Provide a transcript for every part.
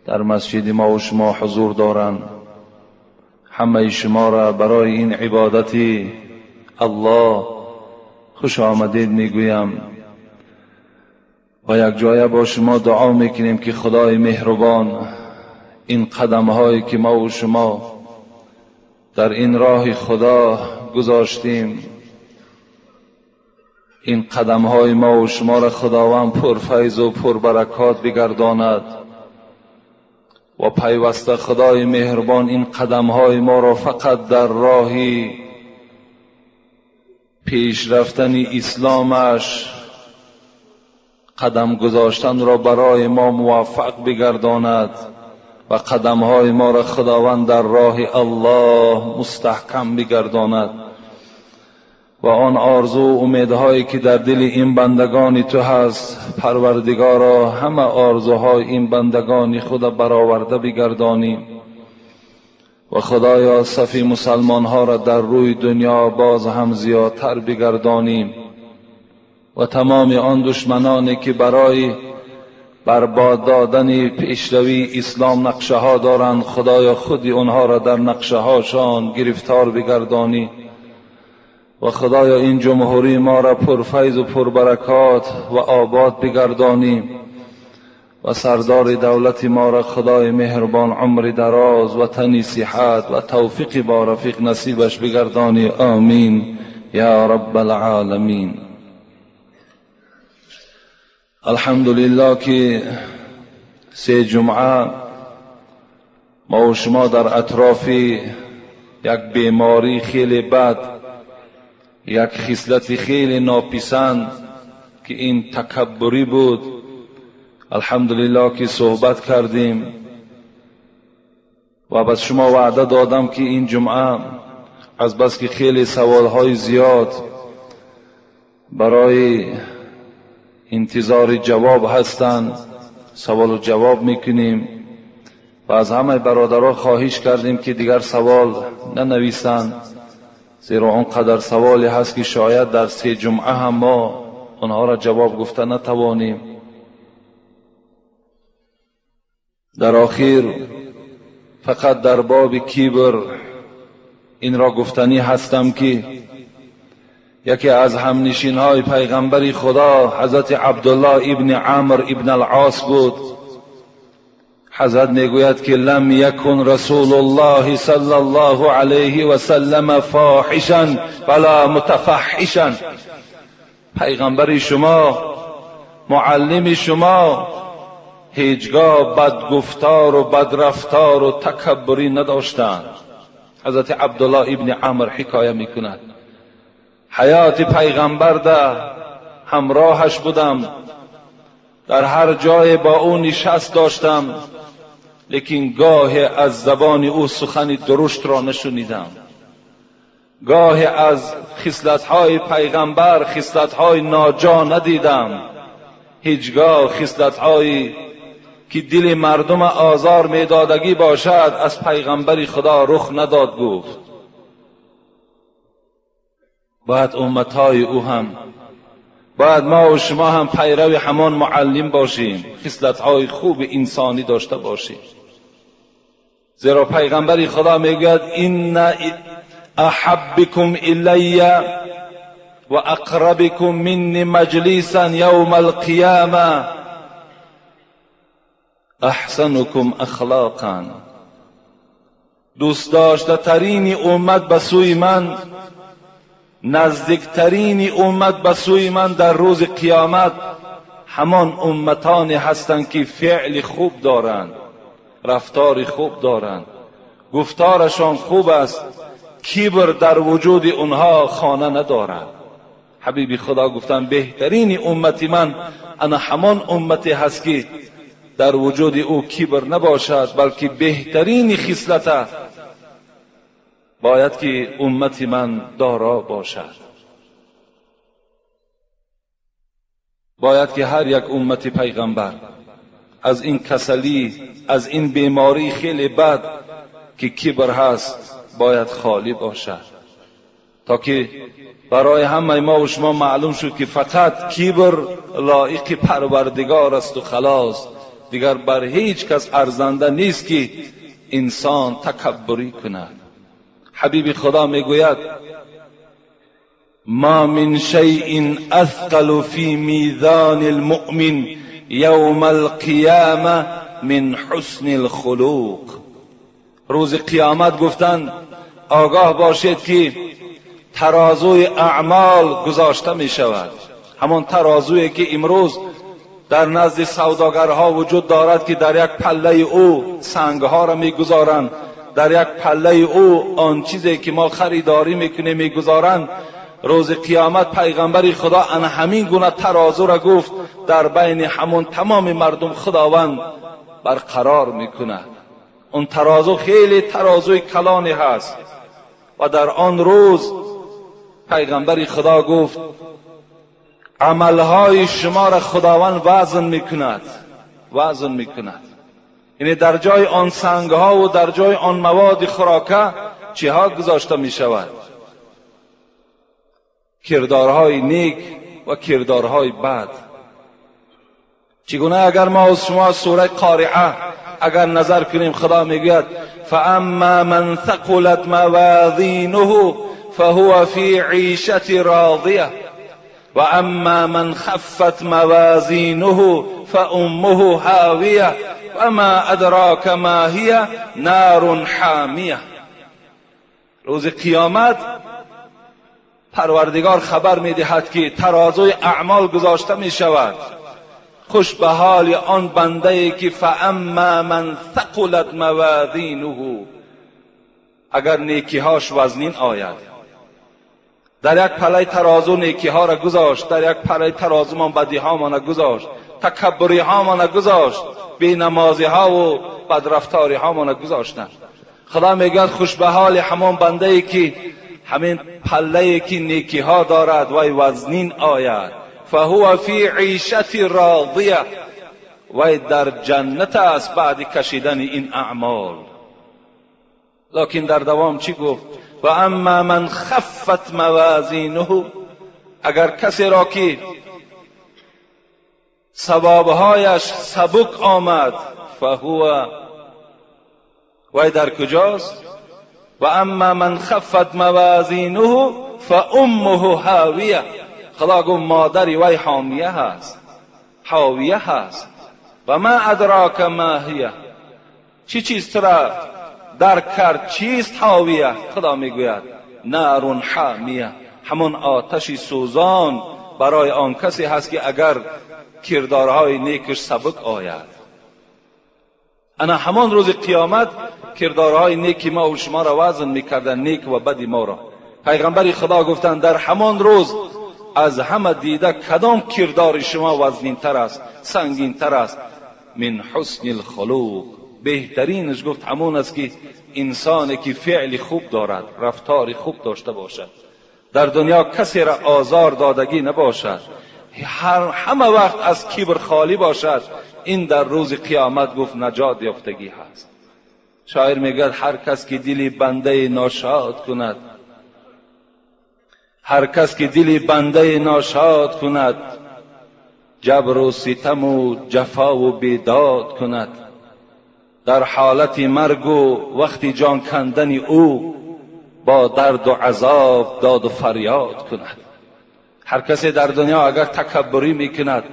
در مسجد ما و شما حضور دارند. همه شما را برای این عبادت الله خوش آمدید میگویم و یک جایه با شما دعا میکنیم که خدای مهربان این قدم هایی که ما و شما در این راه خدا گذاشتیم، این قدم های ما و شما را خداوند پرفیض و پربرکات بگرداند و پیوسته خدای مهربان این قدم های ما را فقط در راه پیش رفتن اسلامش قدم گذاشتن را برای ما موفق بگرداند و قدم های ما را خداوند در راه الله مستحکم بگرداند و آن آرزو و امیدهایی که در دل این بندگان تو هست پروردگارا همه آرزوهای این بندگان خود برآورده بگردانی و خدایا صف مسلمان ها را در روی دنیا باز هم زیادتر بگردانی و تمام آن دشمنانی که برای برباد دادن پیشروی اسلام نقشه ها دارند خدایا خودی آنها را در نقشه هاشان گرفتار بگردانی و خدایا این جمهوری ما را پرفیض و پربرکات و آباد بگردانی و سردار دولت ما را خدای مهربان عمر دراز و تنی صحت و توفیق با رفیق نصیبش بگردانی. آمین یا رب العالمین. الحمدلله که 3 جمعه ما و شما در اطراف یک بیماری خیلی بد، یک خصلت خیلی ناپسند که این تکبری بود، الحمدلله که صحبت کردیم و بس شما وعده دادم که این جمعه از بس که خیلی سوالهای زیاد برای انتظار جواب هستند سوال و جواب میکنیم و از همه برادرها خواهش کردیم که دیگر سوال ننویسند، زیرا اونقدر سوالی هست که شاید در 3 جمعه هم ما آنها را جواب گفته نتوانیم. در آخر فقط در باب کبر این را گفتنی هستم که یکی از همنشین های پیغمبر خدا حضرت عبدالله ابن عمرو ابن العاص بود. حضرت میگوید که لم یکن رسول الله صلی الله علیه و سلم فاحشا ولا متفحشا. پیغمبر شما، معلم شما هیچگاه بدگفتار و بدرفتار و تکبری نداشتند. حضرت عبدالله ابن عمرو حکایه میکند حیات پیغمبر ده همراهش بودم، در هر جای با او نشست داشتم، لیکن گاه از زبان او سخن درشت را نشنیدم. گاه از خصلت‌های پیغمبر خصلت‌های ناجا ندیدم. هیچگاه خصلت‌هایی که دل مردم آزار میدادگی باشد از پیغمبر خدا رخ نداد گفت. باید امتهای او هم، باید ما و شما هم پیرو همان معلم باشیم، خصلت‌های خوب انسانی داشته باشیم. زیرا پیغمبر خدا میگوید ان احبکم الی و اقربکم منی مجلسا یوم القیامه احسنکم اخلاقا. دوست داشته ترین امت به سوی من، نزدیکترین امت به سوی من در روز قیامت همان امتانی هستند که فعل خوب دارند، رفتار خوب دارند، گفتارشان خوب است، کبر در وجود اونها خانه ندارد. حبیب خدا گفتن بهترین امتی من انا همان امتی هست که در وجود او کبر نباشد، بلکه بهترین خصلت باید که امتی من دارا باشد. باید که هر یک امت پیغمبر از این کسلی، از این بیماری خیلی بد که کبر هست باید خالی باشد، تا که برای همه ما و شما معلوم شد که فقط کبر لایق پروردگار است و خلاص، دیگر بر هیچ کس ارزنده نیست که انسان تکبری کند. حبیب خدا میگوید ما من شیء اثقل فی میزان المؤمن یوم القیامه من حسن الخلق. روز قیامت گفتند آگاه باشید که ترازوی اعمال گذاشته می شود، همون ترازویی که امروز در نزد سوداگرها وجود دارد که در یک پله او سنگها را میگذارند، در یک پله او آن چیزی که ما خریداری میکنیم میگذارند. روز قیامت پیغمبر خدا ان همین گونه ترازو را گفت در بین همون تمام مردم خداوند برقرار میکند. اون ترازو خیلی ترازوی کلانی هست و در آن روز پیغمبر خدا گفت عملهای شما را خداوند وزن میکند. یعنی در جای آن سنگها و در جای آن مواد خوراکه چیها گذاشته می شود؟ کردارهای نیک و کردارهای بد. چگونه اگر ما از شما سوره قارعه اگر نظر کنیم، خدا میگوید فاما من ثقلت موازینه فهو فی عیشة راضیه و اما من خفت موازینه فامه هاویه و ما ادراک ما هی نار حامیه. روز قیامت پروردگار خبر میدهد که ترازوی اعمال گذاشته می شود. خوش به حال آن بنده ای که فاما من ثقلت موازینه، اگر نیکیهاش وزنین آید. در یک پله ترازو نیکی ها را گذاشت، در یک پله ترازو من بدی ها ما نگذاشت، تکبری ها ما نگذاشت، بی نمازی ها و بدرفتاری ها ما نگذاشتن. خدا میگه خوش به حال همان بنده ای که همین پله ای که نیکی ها دارد و وزنین آید. فهو فی عیشة راضیه، و در جنت است بعد کشیدن این اعمال. لکن در دوام چی گفت؟ و اما من خفت موازینه، اگر کسی را که ثوابهایش سبک آمد، فهو، و در کجاست؟ و اما من خفت موازینه فامه هاویه. خدا گفت مادری وی حامیه هست. و ما ادراک ما هی، چی چیز ترا درک کرد چیست حاویه؟ خدا میگوید نار حامیه، همون آتشی سوزان برای آن کسی هست که اگر کردارهای نیکش سبک آید. انا همان روز قیامت کردارهای نیکی ما و شما را وزن میکردن، نیک و بدی ما را. پیغمبر خدا گفتند در همان روز از همه دیده کدام کردار شما وزنین تر است، سنگین تر است؟ من حسن الخلق، بهترینش گفت همون است که انسانی که فعل خوب دارد، رفتار خوب داشته باشد، در دنیا کسی را آزار دادگی نباشد، همه وقت از کبر خالی باشد. این در روز قیامت گفت نجات یافتگی هست. شاعر میگه هر کس که دلی بنده ناشاد کند، هر کس که دلی بنده ناشاد کند، جبر و ستم و جفا و بیداد کند، در حالت مرگ و وقتی جان کندن او، با درد و عذاب داد و فریاد کند. هر کسی در دنیا اگر تکبری میکند،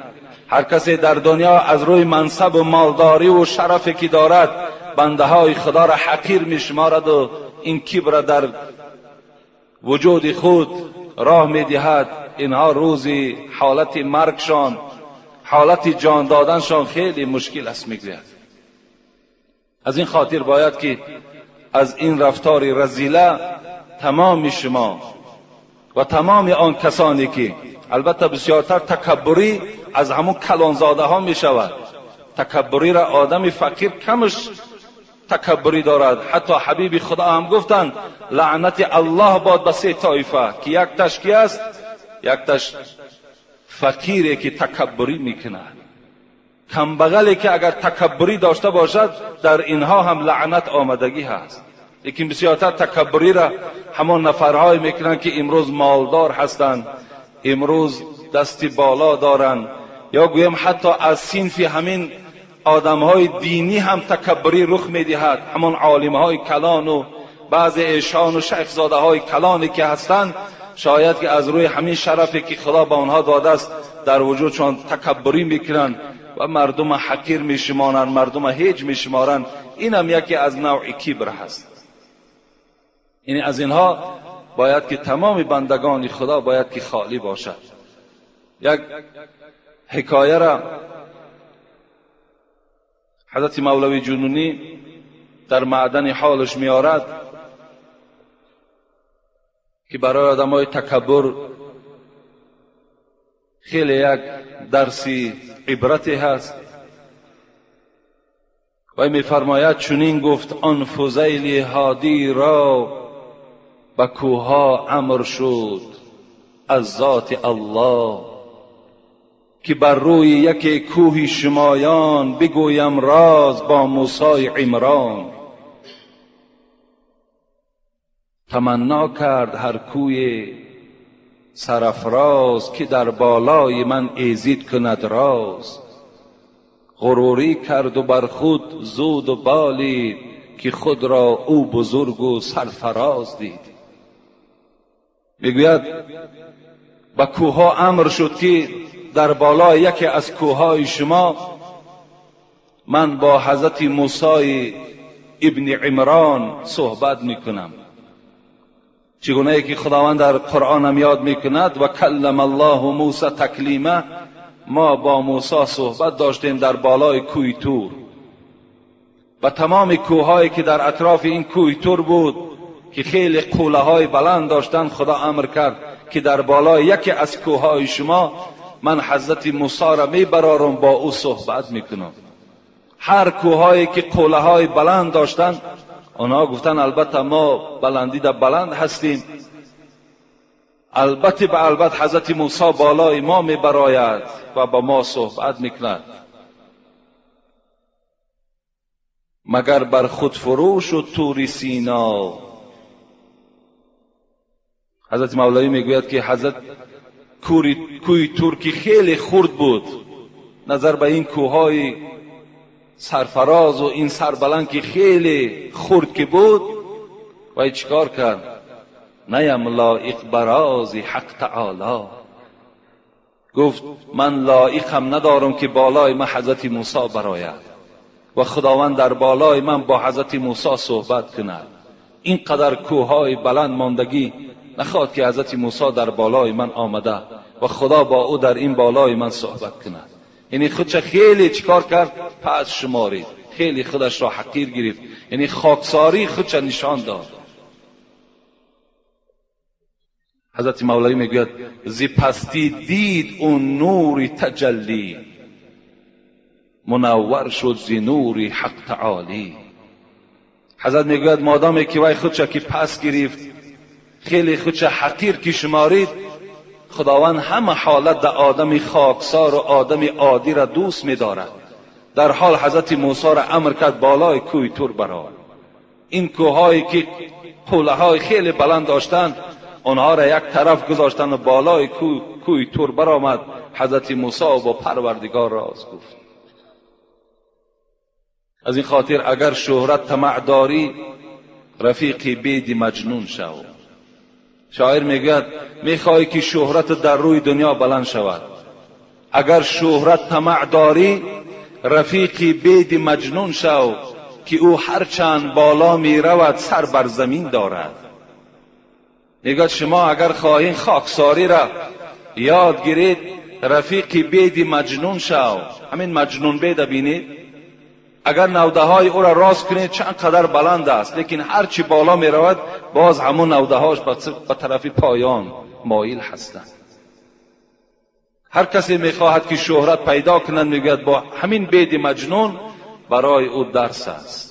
هر کسی در دنیا از روی منصب و مالداری و شرفی که دارد بنده های خدا را حقیر میشمارد و این کبر در وجود خود راه میدهد، اینها روزی حالت مرگشان، حالت جان دادنشان خیلی مشکل است میگوید. از این خاطر باید که از این رفتار رذیله تمام شما و تمام آن کسانی که، البته بسیارتر تکبری از همون کلانزاده ها می شود. تکبری را آدم فقیر کمش تکبری دارد. حتی حبیب خدا هم گفتند لعنت الله باد به سه طایفه که یک تشکی است، یک تش فقیری که تکبری میکند، کمبغلی که اگر تکبری داشته باشد در اینها هم لعنت آمدگی هست. لیکن بسیارتر تکبری را همان نفرهای میکنند که امروز مالدار هستند، امروز دستی بالا دارند، یا گویم حتی از صنف همین آدمهای دینی هم تکبری رخ میدهد. همون عالمهای کلان و بعض ایشان و شیخزاده های کلانی که هستند، شاید که از روی همین شرفی که خدا به آنها داده است در وجودشان تکبری میکنند و مردم حقیر میشمارند، مردم هیچ میشمارند. این هم یکی از نوع کبر هست. یعنی از اینها باید که تمام بندگان خدا باید که خالی باشد. یک حکایه را حضرت مولوی جنونی در معدن حالش میارد که برای آدمای تکبر خیلی یک درسی عبرتی هست. و میفرماید چنین گفت آن فضیل هادی را به کوها امر شد از ذات الله، که بر روی یک کوه شمایان بگویم راز با موسی عمران. تمنا کرد هر کوی سرافراز که در بالای من ایزید کند راز. غروری کرد و بر خود زود و بالید که خود را او بزرگ و سرفراز دید. میگوید با کوها امر شد که در بالای یکی از کوههای شما من با حضرت موسی ابن عمران صحبت میکنم. چگونه ای که خداوند در قرآن هم یاد میکند و کلم الله موسی تکلیما، ما با موسی صحبت داشتیم در بالای کوه طور. و تمام کوههایی که در اطراف این کوه طور بود که خیلی قوله های بلند داشتن، خدا امر کرد که در بالای یکی از کوههای شما من حضرت موسی را میبرارم، با او صحبت میکنم. هر کوههایی که قوله های بلند داشتن، آنها گفتن البته ما بلندی در بلند هستیم، البته به البته حضرت موسی بالای ما میبراید و با ما صحبت میکند. مگر بر خود فروش و طور سینا. حضرت مولوی میگوید که حضرت کوه طور که خیلی خرد بود، نظر به این کوههای سرفراز و این سربلند که خیلی خرد که بود، و چیکار کرد؟ نیم لایق براز حق تعالی. گفت من لایقم ندارم که بالای من حضرت موسی براید و خداوند در بالای من با حضرت موسی صحبت کند. اینقدر کوههای بلند ماندگی نخواد که حضرت موسی در بالای من آمده و خدا با او در این بالای من صحبت کند. یعنی خودش خیلی چیکار کرد؟ پس شمارید، خیلی خودش را حقیر گرفت، یعنی خاکساری خودش نشان داد. حضرت مولوی میگوید زی پستی دید اون نور تجلی، منور شد زی نور حق تعالی. حضرت میگوید مادامی که وای خودش که پس گرفت، خیلی خودش حقیر که شمارید، خداوند همه حالت در آدم خاکسار و آدم عادی را دوست می‌دارد. در حال حضرت موسی را امر کرد بالای کوه طور برآ. این کوههایی که قوله‌های خیلی بلند داشتند، آنها را یک طرف گذاشتند و بالای کوه طور برآمد. حضرت موسی با پروردگار راز گفت. از این خاطر اگر شهرت طمع داری، رفیقی بید مجنون شو. شاعر میگوید میخوای که شهرت در روی دنیا بلند شود، اگر شهرت طمع داری، رفیقی بید مجنون شو، که او هرچند بالا میرود سر بر زمین دارد. میگوید شما اگر خواهید خاکساری را یاد گیرید، رفیقی بید مجنون شو. همین مجنون بید بینید، اگر نوده های او را راست کنید چند قدر بلند است، لیکن هرچی بالا می رود باز همون نوده هاش به طرف پایان مایل هستند. هر کسی می خواهد که شهرت پیدا کنند، میگوید با همین بید مجنون برای او درس است.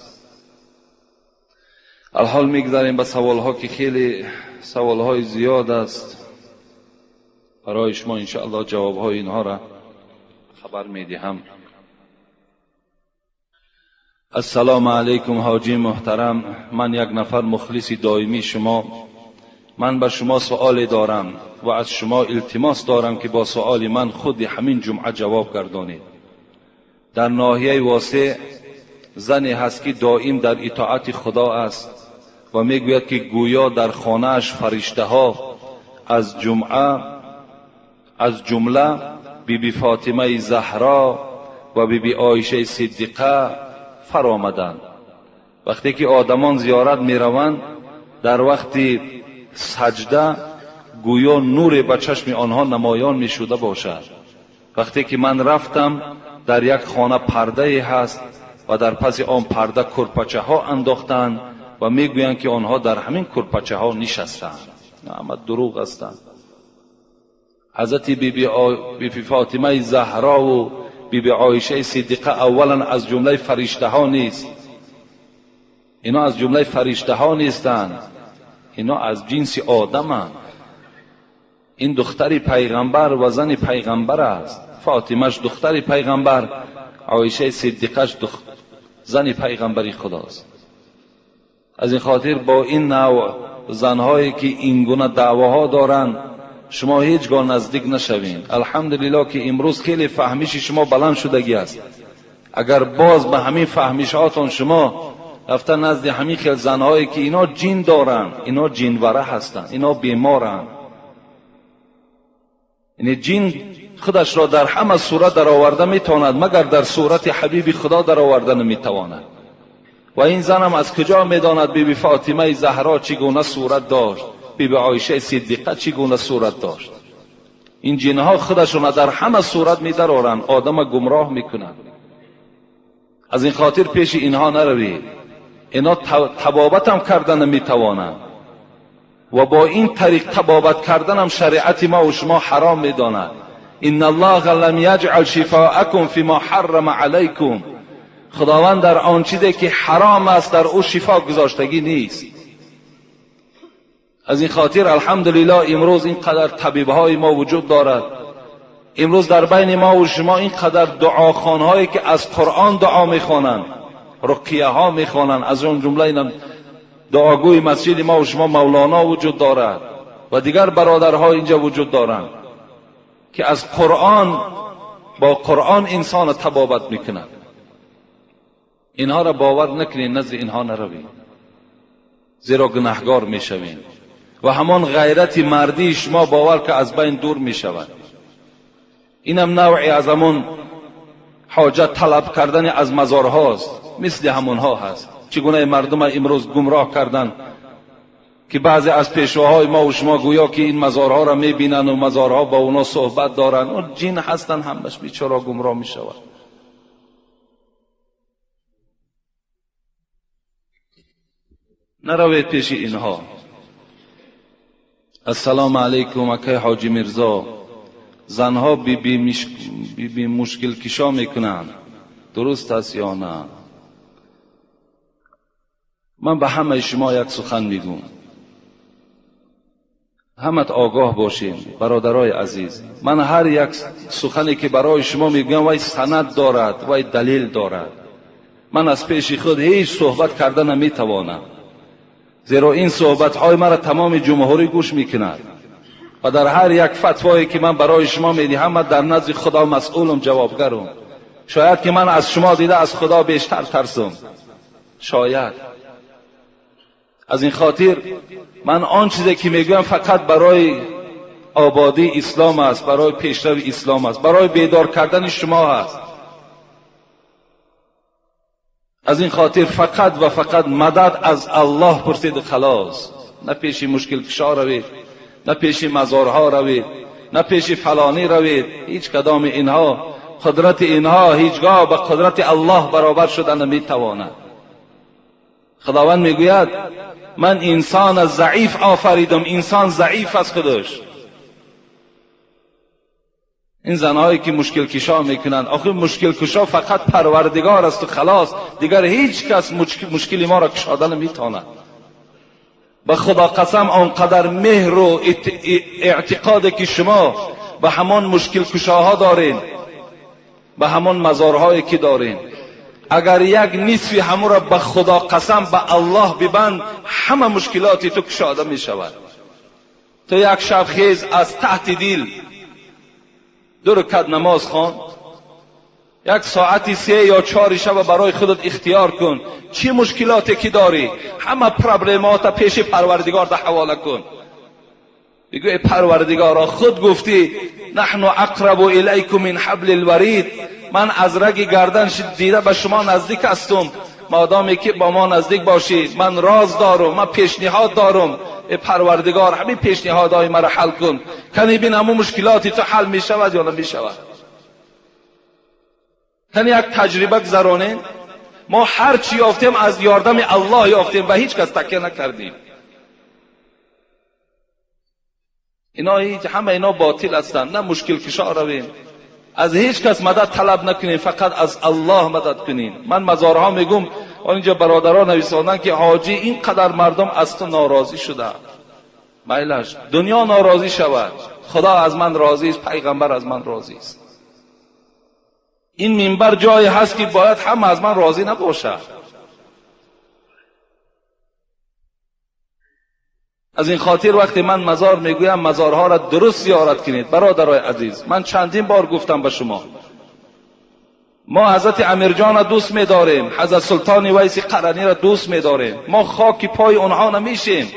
الحال میگذاریم به سوال ها که خیلی سوال های زیاد است. برای شما انشاءالله جواب های اینها را خبر میدهم. السلام علیکم حاجی محترم، من یک نفر مخلص دائمی شما. من به شما سؤال دارم و از شما التماس دارم که با سؤال من خود همین جمعه جواب گردانید. در ناحیه واسع زنی هست که دائم در اطاعت خدا است و میگوید که گویا در خانه‌اش فرشته ها از جمله بیبی فاطمه زهرا و بیبی عایشه صدیقه فرآمدند. وقتی که آدمان زیارت می روند در وقت سجده گویا نور به چشم آنها نمایان می شده باشد. وقتی که من رفتم در یک خانه پرده هست و در پس آن پرده کرپچه ها انداختند و می گویند که آنها در همین کرپچه ها نشستند. اما دروغ هستند. حضرت بیبی فاطمه زهرا و بیبی عایشه صدیقه اولا از جمله فرشته ها نیست. اینا از جمله فرشته ها نیستند، اینا از جنس آدمند. این دختری پیغمبر و زن پیغمبر است. فاطمهش دختری پیغمبر، عایشه صدیقهش زن پیغمبری خداست. از این خاطر با این نوع زنهایی که این گونه دعواها دارند شما هیچگاه نزدیک نشوین. الحمدلله که امروز خیلی فهمیش شما بلند شدگی است. اگر باز به همین فهمیشاتون شما رفته نزد همین خیل زنهایی که اینا جین دارن، اینا جینوره هستن، اینا بیمارن، یعنی جین خودش را در همه صورت در آورده میتواند مگر در صورت حبیب خدا در آورده نمیتواند. و این زنم از کجا میداند بیبی فاطمه زهرا چگونه صورت داشت، بیبی عایشه صدیقه چگونه صورت داشت؟ این جنها خودشون در همه صورت میدرارن، آدم گمراه میکنن. از این خاطر پیش اینها نروید. اینا تبابت هم کردن نمیتوانند و با این طریق تبابت کردن هم شریعت ما و شما حرام میداند. ان الله لم یجعل شفاءکم فیما حرم علیکم. خداوند در آن چیزی که حرام است در او شفا گذاشتگی نیست. از این خاطر الحمدلله امروز اینقدر طبیبهای ما وجود دارد. امروز در بین ما و شما اینقدر دعاخوانهایی که از قرآن دعا میخوانند، رقیه ها میخوانند. از اون جمله این دعاگوی مسجد ما و شما مولانا وجود دارد و دیگر برادرها اینجا وجود دارند که از قرآن با قرآن انسان تبابت میکنند. اینها را باور نکنید، نزد اینها نروید، زیرا گناهگار میشوید و همان غیرت مردی شما باور که از بین دور میشود. اینم نوعی از همون حاجت طلب کردن از مزارهاست، مثل همونها هست. چگونه مردم امروز گمراه کردن که بعضی از پیشواهای ما و شما گویا که این مزارها را میبینن و مزارها با اونا صحبت دارن، اون جن هستن، همش بیچاره گمراه میشود. نروید پیش اینها. السلام علیکم اکای حاجی مرزا، زنها بی مشکل کشا میکنند، درست است یا نه؟ من به همه شما یک سخن میگم، همت آگاه باشین برادرای عزیز. من هر یک سخنی که برای شما میگم وای سند دارد، وای دلیل دارد. من از پیش خود هیچ صحبت کردن نمیتوانم، زیرا این صحبت های مرا تمام جمهوری گوش میکند و در هر یک فتوایی که من برای شما میدهم من در نزد خدا مسئولم، جوابگرم. شاید که من از شما دیده از خدا بیشتر ترسم، شاید. از این خاطر من آن چیزی که میگویم فقط برای آبادی اسلام است، برای پیشرو اسلام است، برای بیدار کردن شما است. از این خاطر فقط و فقط مدد از الله پرسید خلاص. نه پیش مشکل کشا روید، نه پیش مزارها روید، نه پیش فلانی روید. هیچ کدام اینها قدرت اینها هیچگاه به قدرت الله برابر شدن نمیتواند. خداوند میگوید من انسان ضعیف آفریدم، انسان ضعیف از خودش. این زنهایی که مشکل کشا میکنند، آخه مشکل کشا فقط پروردگار است و خلاص، دیگر هیچ کس مشکل ما را کشاده نمیتواند. به خدا قسم آنقدر مهر و اعتقاد که شما به همان مشکل کشاها دارین، به همان مزارهایی که دارین، اگر یک نصفی همون را به خدا قسم به الله ببند، همه مشکلاتی تو کشاده می شود. تو یک شب خیز از تحت دل 2 رکعت نماز خوان، یک ساعتی 3 یا 4 شب برای خودت اختیار کن. چی مشکلاتی که داری همه پرابلمات پیش پروردگار ده حواله کن. بگو ای پروردگارا، خود گفتی نحن اقرب الیکم من حبل الورید، من از رگ گردن دیده به شما نزدیک هستم. مادامی که با ما نزدیک باشی، من راز دارم، من پیشنهاد دارم. ای پروردگار، همین پیشنهادهای مرا حل کن. کنی بین همون مشکلاتی تو حل می شود یا نمی شود. کنی یک تجربه گذرانیم. ما هر چی یافتیم از یاردم الله یافتیم و هیچ کس تکیه نکردیم. همه اینا باطل هستند. نه مشکل کشا رویم، از هیچ کس مدد طلب نکنین، فقط از الله مدد کنین. من مزارها میگم، اینجا برادران نویساندن که حاجی اینقدر مردم از تو ناراضی شده، میلش دنیا ناراضی شود، خدا از من راضی است، پیغمبر از من راضی است. این منبر جایی هست که باید هم از من راضی نباشد. از این خاطر وقتی من مزار میگویم مزارها را درست زیارت کنید. برادرای عزیز، من چندین بار گفتم به شما، ما حضرت امیرجان را دوست می‌داریم، حضرت سلطان ویس قرنی را دوست می‌داریم. ما خاک پای اونها نمیشیم.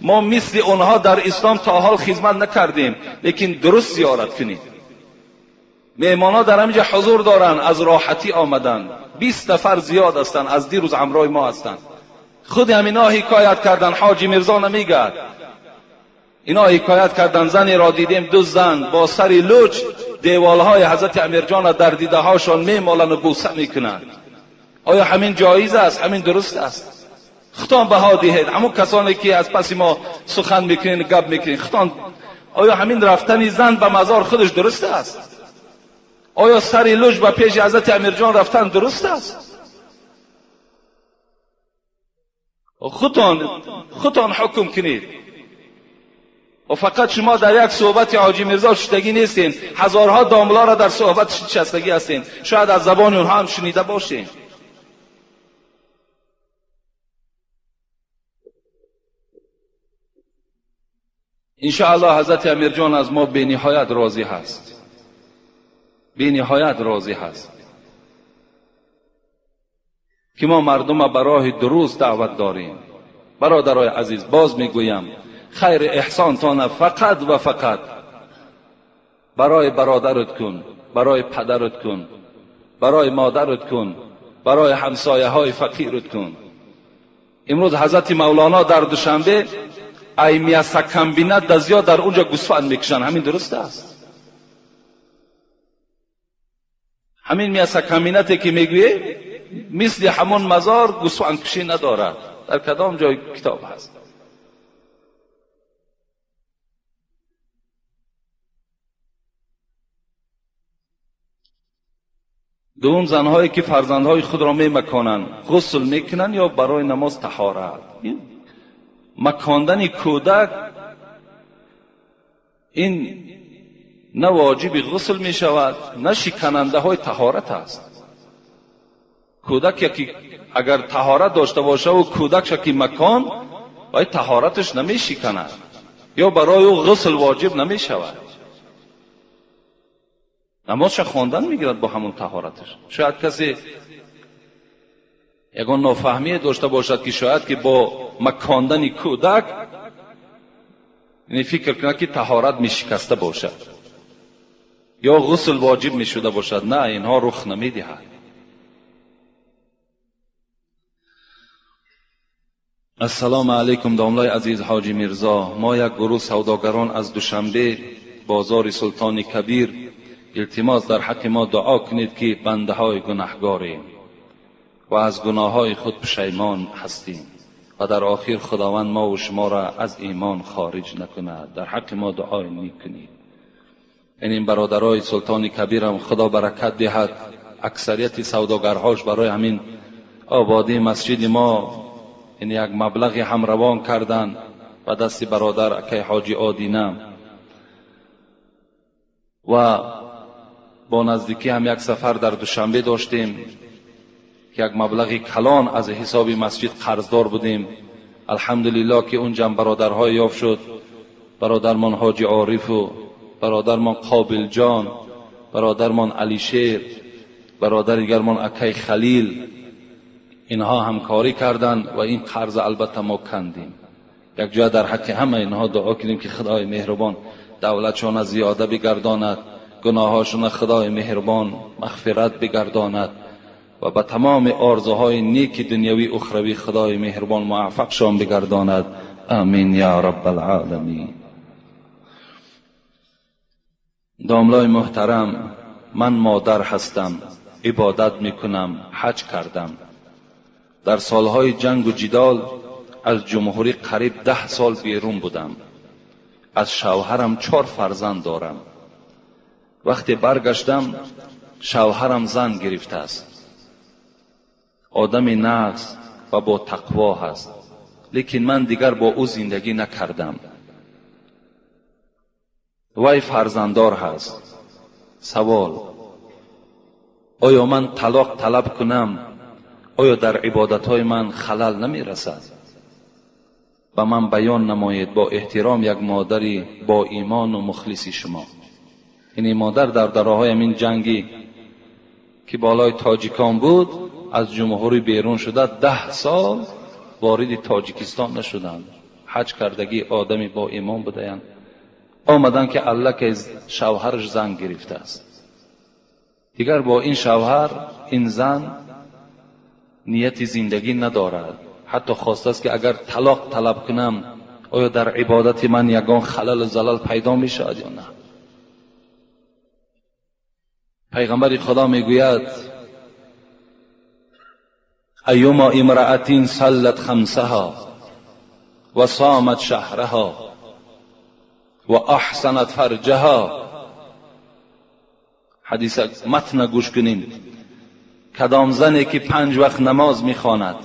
ما مثل اونها در اسلام تا حال خدمت نکردیم، لیکن درست زیارت کنید. میهمانا در همینجا حضور دارن، از راحتی آمدن. 20 نفر زیاد هستند، از دیروز همراه ما هستند. خود همینا حکایت کردن، حاجی میرزا نمیگه. اینا حکایت کردن زنی را دیدیم، 2 زن با سری لوچ دیوالهای حضرت امیرجان را در دیده هاشان میمالن و بوسه میکنند. آیا همین جایز است؟ همین درست است؟ خطان بها دهید. همون کسانی که از پس ما سخن میکنین، گپ میکنین، خطان آیا همین رفتن زن به مزار خودش درست است؟ آیا سری لوچ به پیش حضرت امیرجان رفتن درست است؟ خودتان حکم کنید. و فقط شما در یک صحبت حاجی میرزا شدگی نیستین، هزارها داملا را در صحبت شستگی هستین. شاید از زبان اونها هم شنیده باشین. انشاءالله حضرت امیرجان از ما به نهایت راضی هست، به نهایت راضی هست که ما مردم به راه درست دعوت داریم. برادرای عزیز، باز میگویم خیر احسانتان فقط و فقط برای برادرت کن، برای پدرت کن، برای مادرت کن، برای همسایه های فقیرت کن. امروز حضرت مولانا در دوشنبه ای میاسکم بیند دزیا در اونجا گوسفند میکشن. همین درست است؟ همین میاسکم بینتی که میگویه مثل همون مزار گوسفند کشی ندارد. در کدام جای کتاب هست؟ دوم، زنهایی که فرزندهای خود را میمکانند غسل میکنند یا برای نماز طهارت. مکاندن کودک این نه واجب غسل می شود، نه شکننده های طهارت است. کودک که اگر طهارت داشته باشه و کودک شکی مکان، باید طهارتش نمی شکند یا برای او غسل واجب نمی شود. نمازش خواندن میگیرد با همون طهارتش. شاید کسی یگان نافهمی داشته باشد که شاید که با مکاندن کودک یعنی فکر کنه که طهارت می شکسته باشد یا غسل واجب می شده باشد. نه، اینها رخ نمی دهد. السلام علیکم داملای عزیز حاجی میرزا. ما یک گروه سوداگران از دوشنبه بازار سلطان کبیر التماس در حق ما دعا کنید که بنده های گناهگاریم و از گناه های خود پشیمان هستیم و در آخر خداوند ما و شما را از ایمان خارج نکند. در حق ما دعای نیک کنید. این برادرای سلطان کبیر هم خدا برکت دهد. اکثریت سوداگرهاش برای همین آبادی مسجد ما این یک مبلغی هم روان کردند و دست برادر اکی حاجی آدینه و با نزدیکی هم یک سفر در دوشنبه داشتیم که یک مبلغی کلان از حساب مسجد قرضدار بودیم. الحمدلله که اونجا برادرهای یافت شد. برادرمان حاجی عارف و برادرمان قابل جان، برادرمان علی شیر، برادر دیگرمان اکای خلیل، اینها همکاری کردند و این قرض البته ما کندیم. یک جا در حق همه اینها دعا کنیم که خدای مهربان دولتشان زیاده بگرداند، گناهاشون خدای مهربان مغفرت بگرداند و به تمام آرزوهای نیک دنیوی اخروی خدای مهربان موفقشان بگرداند. آمین یا رب العالمین. داملای محترم، من مادر هستم، عبادت میکنم، حج کردم. در سالهای جنگ و جدال از جمهوری قریب 10 سال بیرون بودم. از شوهرم 4 فرزند دارم. وقتی برگشتم شوهرم زن گرفته است. آدم نقص و با تقوا هست، لیکن من دیگر با او زندگی نکردم. وی فرزنددار هست. سوال: آیا من طلاق طلب کنم؟ آیا در عبادتهای من خلل نمی رسد؟ و من بیان نمایید با احترام یک مادری با ایمان و مخلصی شما. این مادر در دراهای این جنگی که بالای تاجیکان بود از جمهوری بیرون شده 10 سال وارد تاجیکستان نشدند. حج کردگی آدمی با ایمان بودند. آمدن که الله که شوهرش زن گرفته است، دیگر با این شوهر این زن نیت زندگی ندارد. حتی خواسته است که اگر طلاق طلب کنم آیا در عبادت من یگان خلل و زلل پیدا می شود یا نه؟ پیغمبر خدا می گوید: ایما امرأة صلت خمسها و صامت شهرها و احسنت فرجها. حدیث متن گوش کنین. کدام زنی که 5 وقت نماز میخواند،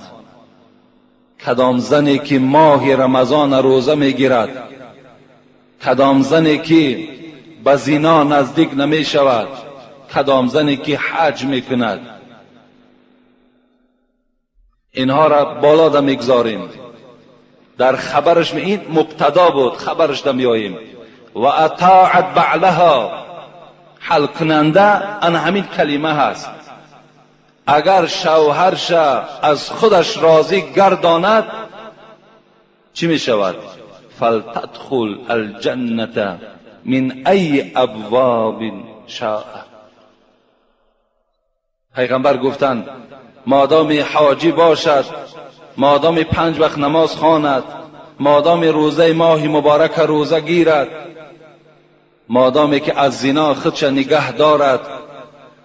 کدام زنی که ماه رمضان روزه میگیرد، کدام زنی که به زنا نزدیک نمی شود، کدام زنی که حج میکند، اینها را بالا دا میگذاریم. در خبرش این مبتدا بود، خبرش دا میاییم. و اطاعت بعلها، حل کننده ان همین کلمه هست. اگر شوهرش از خودش راضی گرداند چی می شود؟ فلتدخل الجنة من ای ابواب شاء. پیغمبر گفتند مادام حاجی باشد، مادام 5 وقت نماز خواند، مادام روزه ماه مبارک روزه گیرد، مادامی که از زنا خودش نگه دارد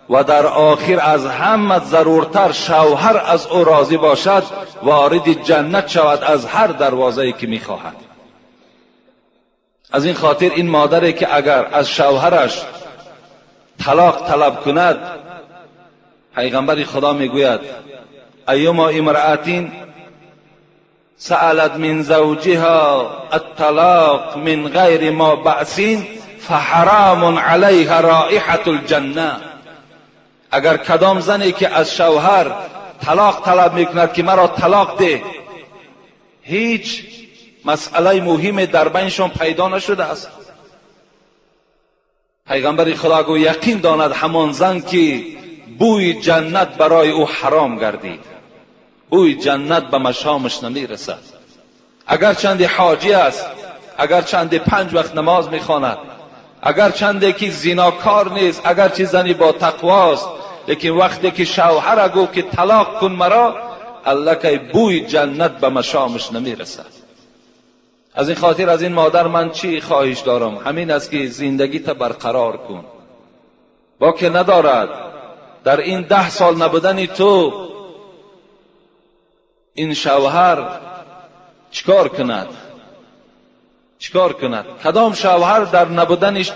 و در آخر از همه ضرورتر شوهر از او راضی باشد، وارد جنت شود از هر دروازه‌ای که می‌خواهد. از این خاطر این مادری که اگر از شوهرش طلاق طلب کند، پیغمبر خدا میگوید: ایما امرأة سألت من زوجها الطلاق من غیر ما بأس فحرام علیها رائحة الجنه. اگر کدام زنی که از شوهر طلاق طلب میکند که مرا طلاق ده، هیچ مسئله مهمی در بینشان پیدا نشده است، پیغمبر خدا گو یقین داند همان زن که بوی جنت برای او حرام گردید، بوی جنت به مشامش نمی رسد. اگر چند حاجی است، اگر چند 5 وقت نماز میخواند، اگر چندی که زناکار نیست، اگر چه زنی با تقواست، لیکن وقتی که شوهر گفت که طلاق کن مرا، الله که بوی جنت به مشامش نمی رسد. از این خاطر از این مادر من چی خواهش دارم؟ همین است که زندگی تا برقرار کن. با که ندارد در این 10 سال نبودن تو این شوهر چیکار کند؟ چیکار کند؟ کدام شوهر در نبودنش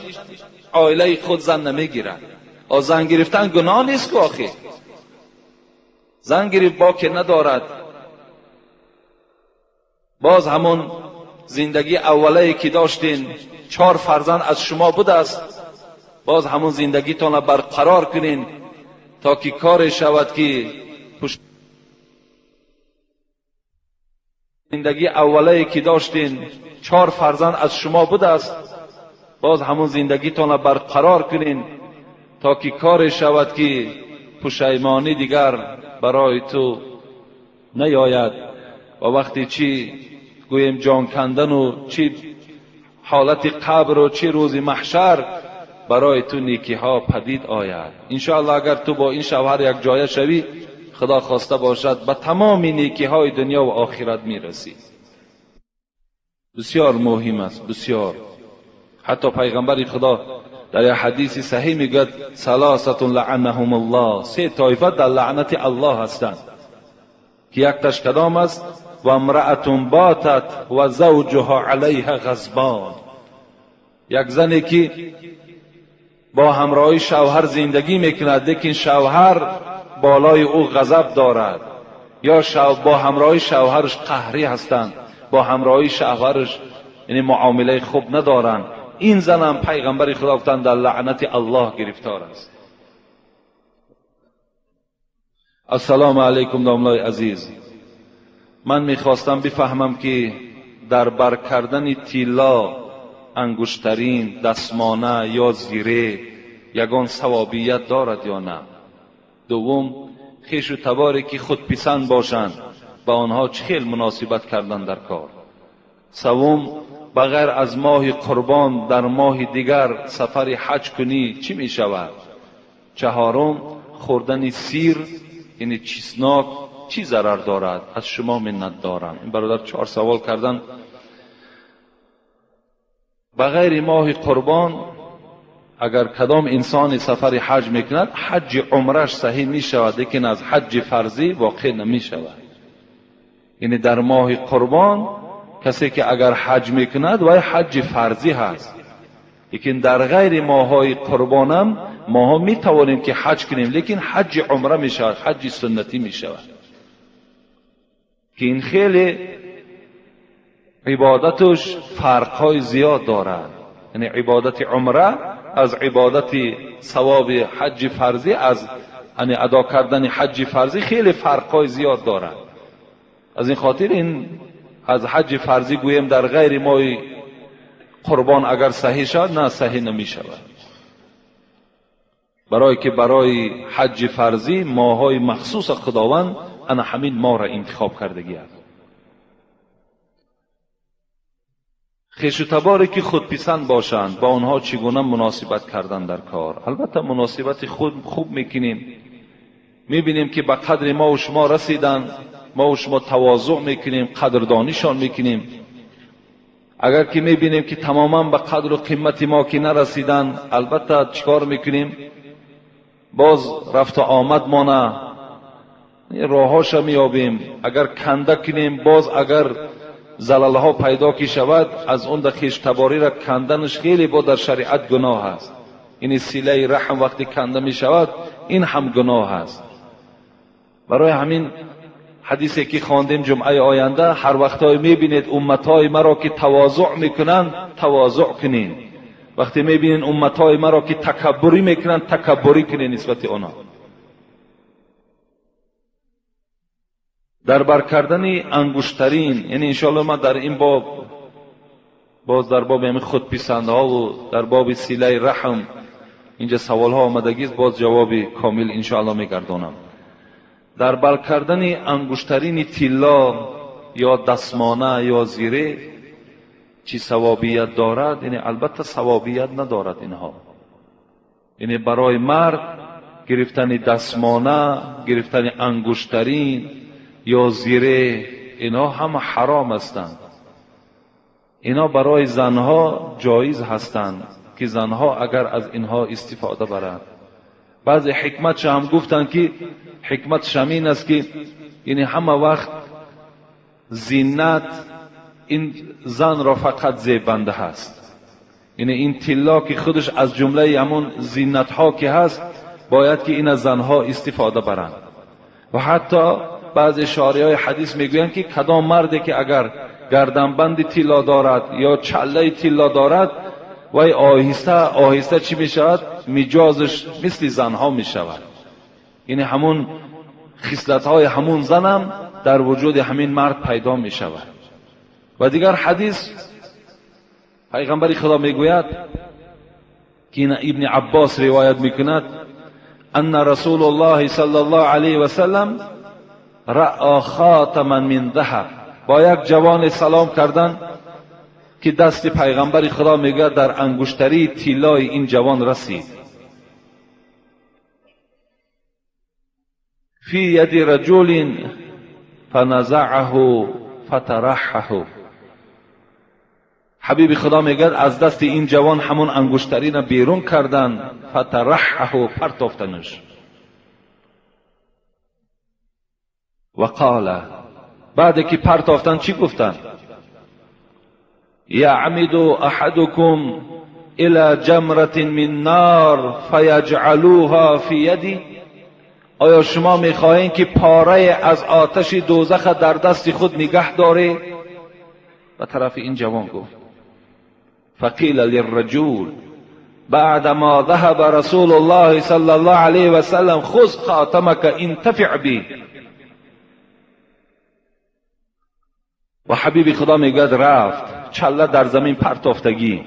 عائله خود زن نمیگیرد؟ زن گرفتن گناه نیست که آخه زن گرفت با که ندارد. باز همون زندگی اولی که داشتین 4 فرزند از شما بوده است، باز همون زندگیتان را برقرار کنین تا که کار شود که زندگی اولی که داشتین 4 فرزند از شما بوده است، باز همون زندگیتان را برقرار کنین تا که کار شود که پشیمانی دیگر برای تو نیاید و وقتی چی گویم جان کندن و چی حالت قبر و چی روز محشر برای تو نیکی ها پدید آید. انشاءالله اگر تو با این شوهر یک جایه شوی، خدا خواسته باشد به تمام نیکی های دنیا و آخرت میرسی. بسیار مهم است، بسیار. حتی پیغمبر خدا در یک حدیث صحیح میگه ثلاثه لعنهم الله، سه طایفه در لعنت الله هستند که یک تاش کدام است؟ و امرأة باتت و زوجها علیها غضبان، یک زنی که با همراهی شوهر زندگی میکند لیکن شوهر بالای او غضب دارد، یا با همراهی شوهرش قهری هستند، با همراهی شوهرش یعنی معامله خوب ندارند، این زن هم پیغمبر خدا گفتند در لعنت الله گرفتار است. السلام علیکم داملای عزیز، من میخواستم بفهمم که در بر کردن طلا، انگشترین، دستمانه یا زیره یگان ثوابیت دارد یا نه؟ دوم، خویش و تباری که خودپسند باشند با آنها چه خیل مناسبت کردن در کار؟ سوم، بغیر از ماه قربان در ماه دیگر سفر حج کنی چی می شود؟ چهارم، خوردن سیر یعنی چیسناک چی ضرر دارد؟ از شما منت دارم. این برادر 4 سوال کردن. بغیر ماه قربان اگر کدام انسان سفر حج میکند، حج عمرش صحیح می شود لیکن از حج فرضی واقع نمی شود. یعنی در ماه قربان کسی که اگر حج میکند و حج فرضی هست، لیکن در غیر ماهای قربانم ماها می توانیم که حج کنیم لیکن حج عمره می شود، حج سنتی می شود که این خیلی عبادتش فرقهای زیاد دارد. یعنی عبادت عمره از عبادت ثواب حج فرضی، از یعنی ادا کردن حج فرضی خیلی فرقهای زیاد دارد. از این خاطر این از حج فرضی گویم در غیر ماه قربان اگر صحیح شد، نه صحیح نمی شود، برای که برای حج فرضی ماهای مخصوص خداوند انا همین ماه را انتخاب کردگی است. خویش و تباری که خودپسند باشند با آنها چگونه مناسبت کردن در کار؟ البته مناسبت خوب میکنیم، میبینیم که به قدر ما و شما رسیدن، ما و شما تواضع میکنیم، قدردانیشان میکنیم. اگر که میبینیم که تماما به قدر و قیمت ما که نرسیدن، البته چیکار میکنیم؟ باز رفت و آمد مانه راهاش میابیم. اگر کنده کنیم، باز اگر زلالها پیدا کی شود، از اون در خویش تباری را کندنش خیلی با در شریعت گناه است. این صله رحم وقتی کنده می شود این هم گناه است. برای همین حدیثی که خواندیم جمعه آینده، هر وقتای میبینید امتهای مرا که تواضع میکنند تواضع کنین، وقتی میبینید امتهای مرا که تکبری میکنند تکبری کنین نسبت آنها. در بر کردن انگشترین، یعنی انشاءالله ما در این باب باز در باب همین خودپسندها و در باب صله رحم اینجا سوال ها آمدگی است، باز جواب کامل انشاءالله میگردانم. در بر کردن انگشترین طلا یا دستمانه یا زیره چی ثوابیت دارد؟ یعنی البته ثوابیت ندارد اینها. یعنی برای مرد گرفتن دستمانه، گرفتن انگشترین یا زیره اینا هم حرام هستند. اینا برای زنها جایز هستند که زنها اگر از اینها استفاده برند. بعضی حکمتش هم گفتن که حکمت همین است که یعنی همه وقت زینت این زن را فقط زیبنده هست. یعنی این طلا که خودش از جمله همون زینت ها که هست باید که این از زنها استفاده برند. و حتی بعضی شارعای حدیث میگویند که کدام مردی که اگر گردنبند طلا دارد یا چله طلا دارد و آهسته آهسته چی میشود؟ مجازش مثل زنها میشود. یعنی همون خصلت‌های همون زنم در وجود همین مرد پیدا میشود. و دیگر حدیث پیغمبر خدا میگوید که این ابن عباس روایت میکند ان رسول الله صلی الله علیه و سلم رأى خاتما من ذهب. با یک جوان سلام کردن که دست پیغمبر خدا میگه در انگشتری طلای این جوان رسید. فی ید رجل فنزعه فترحه. حبیب خدا میگه از دست این جوان همون انگشتری را بیرون کردن، فترحه، پرتافتنش. و قال، بعد که پرتافتن چی گفتن؟ یعمد احدکم الى جمرة من نار فیجعلوها فی یدی. آیا شما میخواهید که پاره از آتش دوزخ در دست خود نگه داره؟ و طرف این جوان گفت. فقیل للرجل بعدما ذهب رسول الله صلی الله علیه و سلم خذ خاتمك انتفع به. و حبیب خدا میگه رفت، چله در زمین پرتافتگی.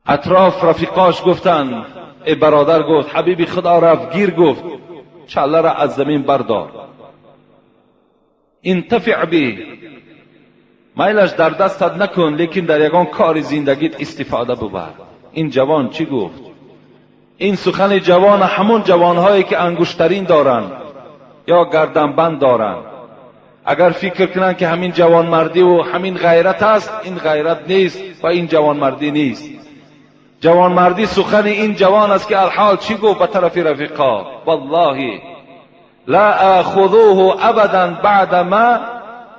اطراف رفیقاش گفتن، ای برادر، گفت حبیب خدا رفت گیر، گفت چله را از زمین بردار، انتفع به، میلش در دستت نکن، لیکن در یگان کار زندگیت استفاده ببر. این جوان چی گفت؟ این سخن جوان همون جوانهایی که انگشترین دارن یا گردنبند دارن. اگر فکر کنن که همین جوان مردی و همین غیرت است، این غیرت نیست و این جوان مردی نیست. جوان مردی سخن این جوان است که الحال چی گفت به طرف رفیقا؟ والله لا اخذوه ابدا بعد ما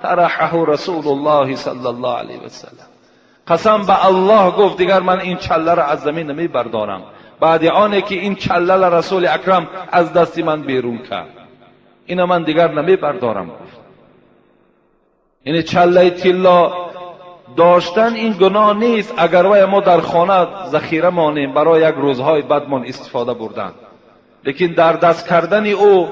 ترحه رسول الله صلی الله علیه و سلم. قسم به الله گفت دیگر من این چله را از زمین نمی بردارم بعد آنه که این چله رسول اکرم از دست من بیرون کرد، اینا من دیگر نمی بردارم. گفت این چله طلا داشتن این گناه نیست اگر وای ما در خانه ذخیره مانیم برای یک روزهای بعدمان استفاده بردن، لیکن در دست کردن او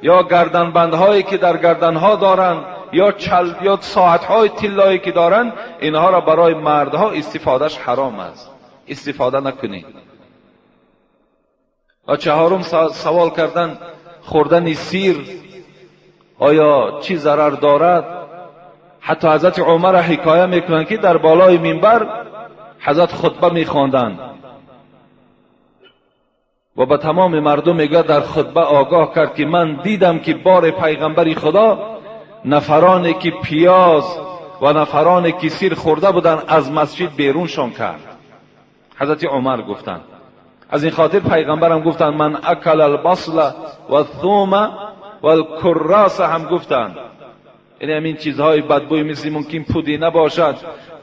یا گردنبندهایی که در گردنها دارن یا ساعتهای طلایی که دارن، اینها را برای مردها استفادهش حرام است، استفاده نکنید. و چهارم سوال کردن خوردن سیر آیا چی ضرر دارد؟ حتی حضرت عمر حکایه میکنند که در بالای منبر حضرت خطبه میخواندند و به تمام مردم میگه در خطبه آگاه کرد که من دیدم که بار پیغمبر خدا نفرانی که پیاز و نفرانی که سیر خورده بودن از مسجد بیرونشان کرد. حضرت عمر گفتند از این خاطر پیغمبرم گفتند من اکل البصل و الثوم و الکراس هم گفتند، یعنی همین چیزهای بدبوی مثل ممکن پودینه باشد،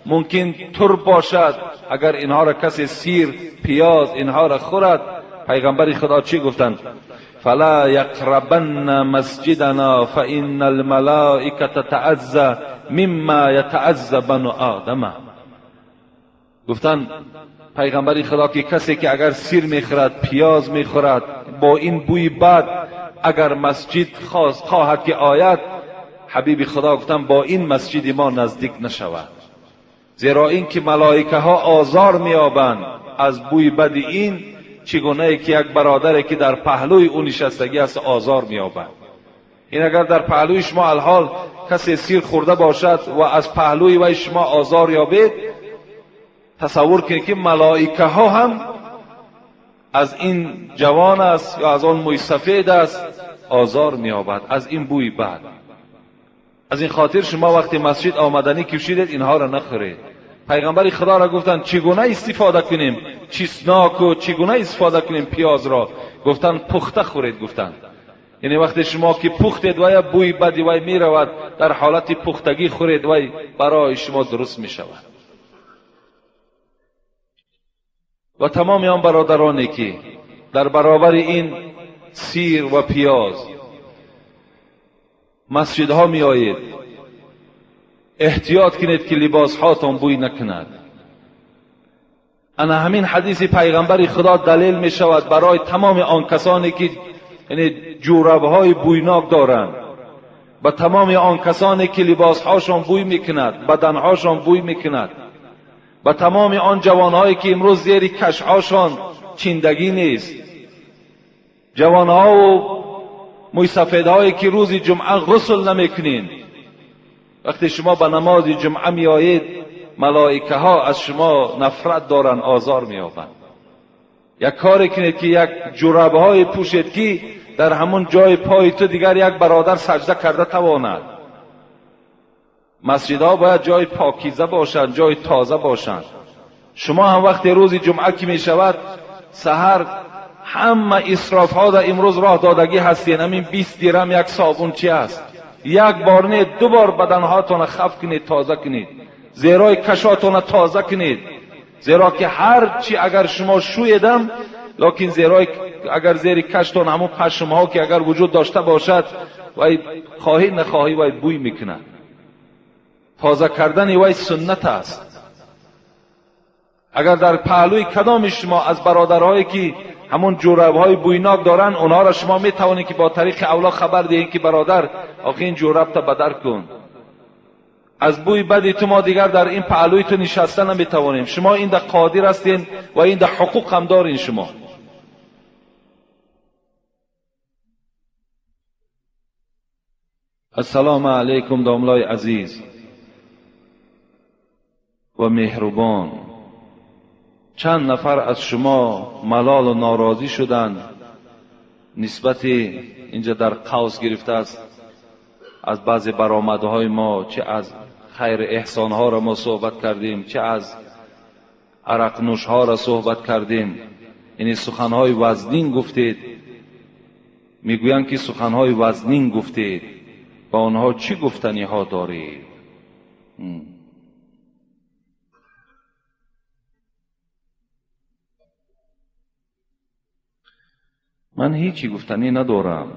ممکن ترب باشد، اگر اینها را کسی سیر، پیاز اینها را خورد، پیغمبر خدا چی گفتند؟ فلا یقربن مسجدنا فإن الملائکه تتعزى مما یتعزى بنو آدم. گفتند پیغمبر خدا که کسی که اگر سیر میخورد، پیاز میخورد، با این بوی بد اگر مسجد خواهد که آید، حبیب خدا گفتن با این مسجد ما نزدیک نشود، زیرا این که ملائکه ها آزار میابند از بوی بد این، چگونه که یک برادری که در پهلوی او نشستگی است آزار میابند. این اگر در پهلوی شما الحال کسی سیر خورده باشد و از پهلوی وی شما آزار یابید، تصور کنید که ملائکه ها هم از این جوان است یا از آن موی سفید است آزار میابد از این بوی بد. از این خاطر شما وقتی مسجد آمدنی کشیدید اینها را نخورید. پیغمبر خدا را گفتن چگونه استفاده کنیم چسناک و چگونه استفاده کنیم پیاز را؟ گفتن پخته خورید. گفتن یعنی وقتی شما که پختید و بوی بدی وی می رود، در حالت پختگی خورید وی برای شما درست می شود. و تمام آن برادرانی که در برابر این سیر و پیاز مسجدها می آیید، احتیاط کنید که لباس هاتون بوی نکند. انا همین حدیث پیغمبر خدا دلیل می شود برای تمام آن کسانی که یعنی جورابهای بویناک دارند، و تمام آن کسانی که لباس هاشون بوی میکند، بدن هاشون بوی میکند، و تمام آن جوانهایی که امروز زیر کش هاشون چیندگی نیست. جوانها و موی سفیدهایی که روز جمعه غسل نمیکنین، وقتی شما به نماز جمعه می آیید ملائکه ها از شما نفرت دارن، آزار می یابند. یک کاری کنید که یک جورابه های پوشید که در همون جای پای تو دیگر یک برادر سجده کرده تواند. مسجدها باید جای پاکیزه باشند، جای تازه باشند. شما هم وقتی روز جمعه که می شود سحر همه اسراف ها در امروز راه دادگی هستین. همین 20 درم یک صابون چی است؟ یک بار نه 2 بار بدنهاتون خف کنید، تازه کنید، زیرای کشاتون تازه کنید. زیرا که هر چی اگر شما شویدم، لیکن زیرای اگر زیر کشتون همون پشم ها که اگر وجود داشته باشد وای خواهی نخواهی وای بوی میکنه. تازه کردن وای سنت است. اگر در پهلوی کدام شما از برادرهایی که همون جوراب‌های بویناک دارن، اونها را شما میتوانید که با طریق اولا خبر دهید که برادر آخه این جوراب تا بدر کن، از بوی بدی تو ما دیگر در این پهلوی تو نشسته نمیتوانیم. شما این در قادر هستین و این در حقوق هم دارین. شما السلام علیکم داملای عزیز و مهربان. چند نفر از شما ملال و ناراضی شدند نسبت اینجا در قوس گرفته است از بعضی برآمدهای ما، چه از خیر احسان ها را ما صحبت کردیم، چه از عرق نوش ها را صحبت کردیم. یعنی سخنهای وزنین گفتید. میگویند که سخنهای وزنین گفتید، با آنها چی گفتنی ها دارید؟ من هیچی گفتنی ندارم.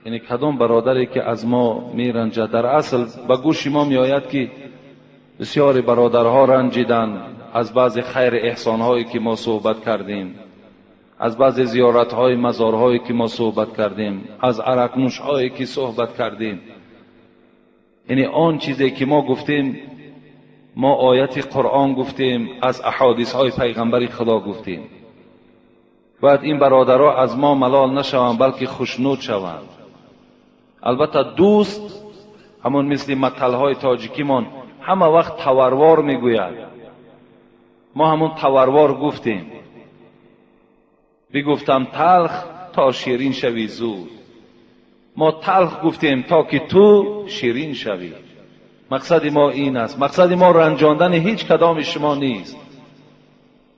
یعنی کدام برادری که از ما میرنجد، در اصل به گوش ما میآید که بسیاری برادرها رنجیدن از بعض خیر احسانهایی که ما صحبت کردیم، از بعض زیارتهای مزارهایی که ما صحبت کردیم، از عرق نوش‌هایی که صحبت کردیم. یعنی آن چیزی که ما گفتیم، ما آیت قرآن گفتیم، از احادیث های پیغمبر خدا گفتیم. باید این برادرها از ما ملال نشوند بلکه خوشنود شوند. البته دوست همون مثل متلهای تاجیکی من همه وقت تواروار میگوید. ما همون تواروار گفتیم، بگفتم تلخ تا شیرین شوی زود. ما تلخ گفتیم تا که تو شیرین شوی. مقصد ما این است. مقصد ما رنجاندن هیچ کدام شما نیست.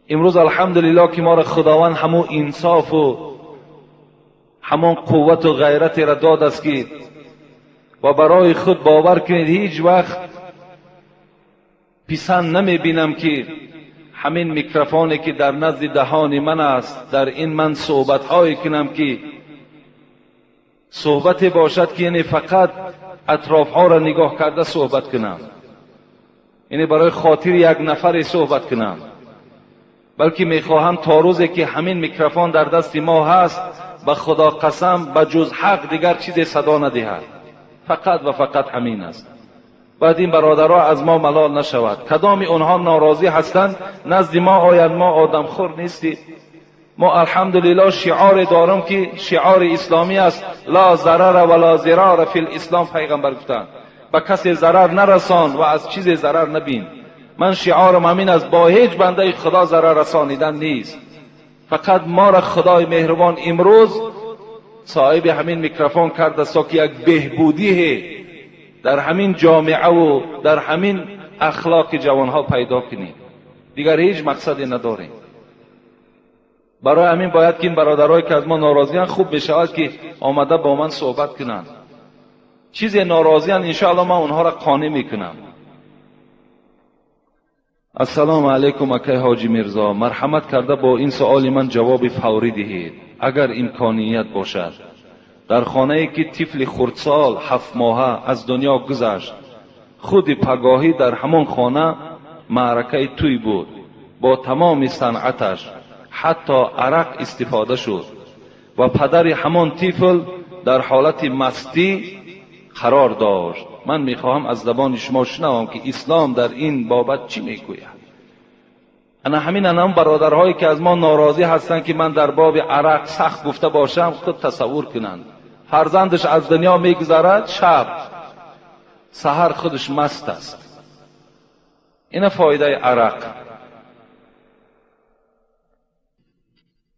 امروز الحمدلله که ما را خداوند همون انصاف و همون قوت و غیرت را داد است که و برای خود باور کنید هیچ وقت پسند نمی بینم که همین میکروفونی که در نزد دهان من است، در این من صحبت هایی کنم که صحبت باشد که یعنی فقط اطراف ها را نگاه کرده صحبت کنم، یعنی برای خاطر یک نفر صحبت کنم، بلکه میخواهم تا روزی که همین میکروفون در دست ما هست به خدا قسم به جز حق دیگر چیزی صدا ندهد. فقط و فقط همین است. بعد این برادرها از ما ملال نشود. کدام اونها ناراضی هستند نزد ما آیند ما آدم خور نیستیم. ما الحمدلله شعار دارم که شعار اسلامی است، لا ضرر ولا ضرار فی الاسلام. پیغمبر گفتند به کسی ضرر نرسان و از چیز ضرر نبین. من شعارم همین است، با هیچ بنده خدا ضرر رسانیدن نیست. فقط ما را خدای مهربان امروز صاحب همین میکروفون کرده است که یک بهبودی در همین جامعه و در همین اخلاق جوانها پیدا کنیم. دیگر هیچ مقصدی نداریم. برای همین باید که این برادرایی که از ما ناراضیان خوب بشود که آمده با من صحبت کنند. چیزی ناراضیان انشاءالله من اونها را قانع میکنم. السلام علیکم اکای حاجی میرزا، مرحمت کرده با این سؤال من جواب فوری دهید اگر امکانیت باشد. در خانه ای که طفل خردسال 7 ماهه از دنیا گذشت، خود پگاهی در همان خانه معرکه توی بود. با تمام صنعتش حتی عرق استفاده شد و پدر همان طفل در حالت مستی قرار داشت. من میخواهم از زبان شما شنوم که اسلام در این بابت چی میگوید. انا برادرهایی که از ما ناراضی هستند که من در باب عرق سخت گفته باشم، خود تصور کنند فرزندش از دنیا میگذرد، شب سحر خودش مست است. این فایده عرق.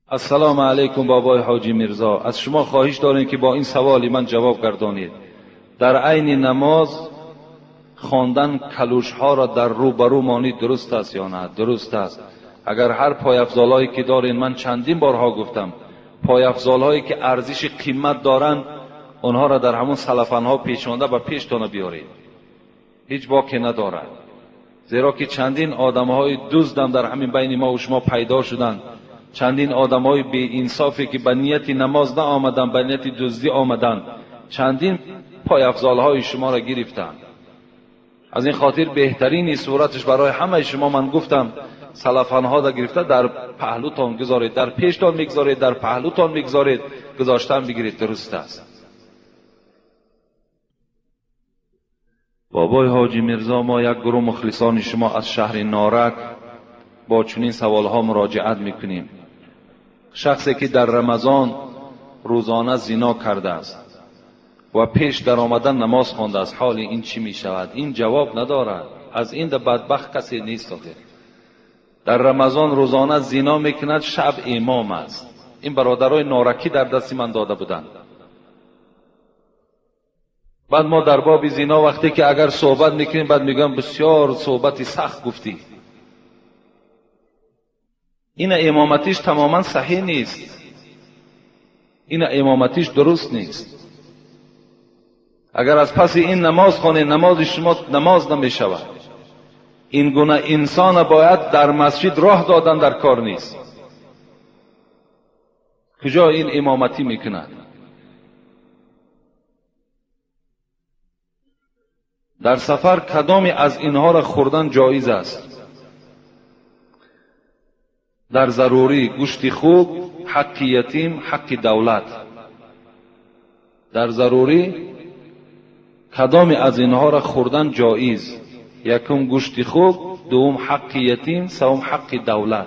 السلام علیکم بابای حاجی میرزا، از شما خواهش داریم که با این سوالی من جواب گردانید. در عین نماز خواندن کلوش ها را در روبرو مانید درست است یا نه؟ درست است. اگر هر پای افضالایی که دارین، من چندین بارها گفتم، پای افضالهایی که ارزش قیمت دارن اونها را در همون سلفن ها پیشانده و پیشتان بیارید، هیچ باکی ندارد. زیرا که چندین آدم های دزدم در همین بین ما و شما پیدا شدند، چندین آدم های بی انصافی که به نیت نماز نه آمدن، به نیت دزدی آمدن، چندین پای افضال های شما را گرفتند. از این خاطر بهترین صورتش برای همه شما من گفتم، سلفان ها را گرفته در پهلوتان گذارید، در پیشتان میگذارید، در پهلوتان میگذارید، گذاشتن بگیرید، درست است. بابای حاجی میرزا، ما یک گروه مخلصان شما از شهر نارک با چنین سوالها مراجعت میکنیم. شخصی که در رمضان روزانه زنا کرده است و پیش در آمدن نماز خوانده است، حال این چی می شود؟ این جواب ندارد. از این در بدبخت کسی نیست. در رمضان روزانه زنا میکند، شب امام است. این برادرای نارکی در دست من داده بودند. بعد ما در باب زنا وقتی که اگر صحبت میکنیم، بعد میگم بسیار صحبتی سخت گفتی. این امامتیش تماما صحیح نیست، این امامتیش درست نیست. اگر از پس این نماز خونه، نماز شما نماز نمیشود. این گونه انسان باید در مسجد راه دادن در کار نیست. کجا این امامتی میکند؟ در سفر کدامی از اینها را خوردن جایز است؟ در ضروری گوشت خوب، حق یتیم، حق دولت. در ضروری کدامی از اینها را خوردن جایز؟ یکم گوشت خوب، دوم حق یتیم، سوم حق دولت.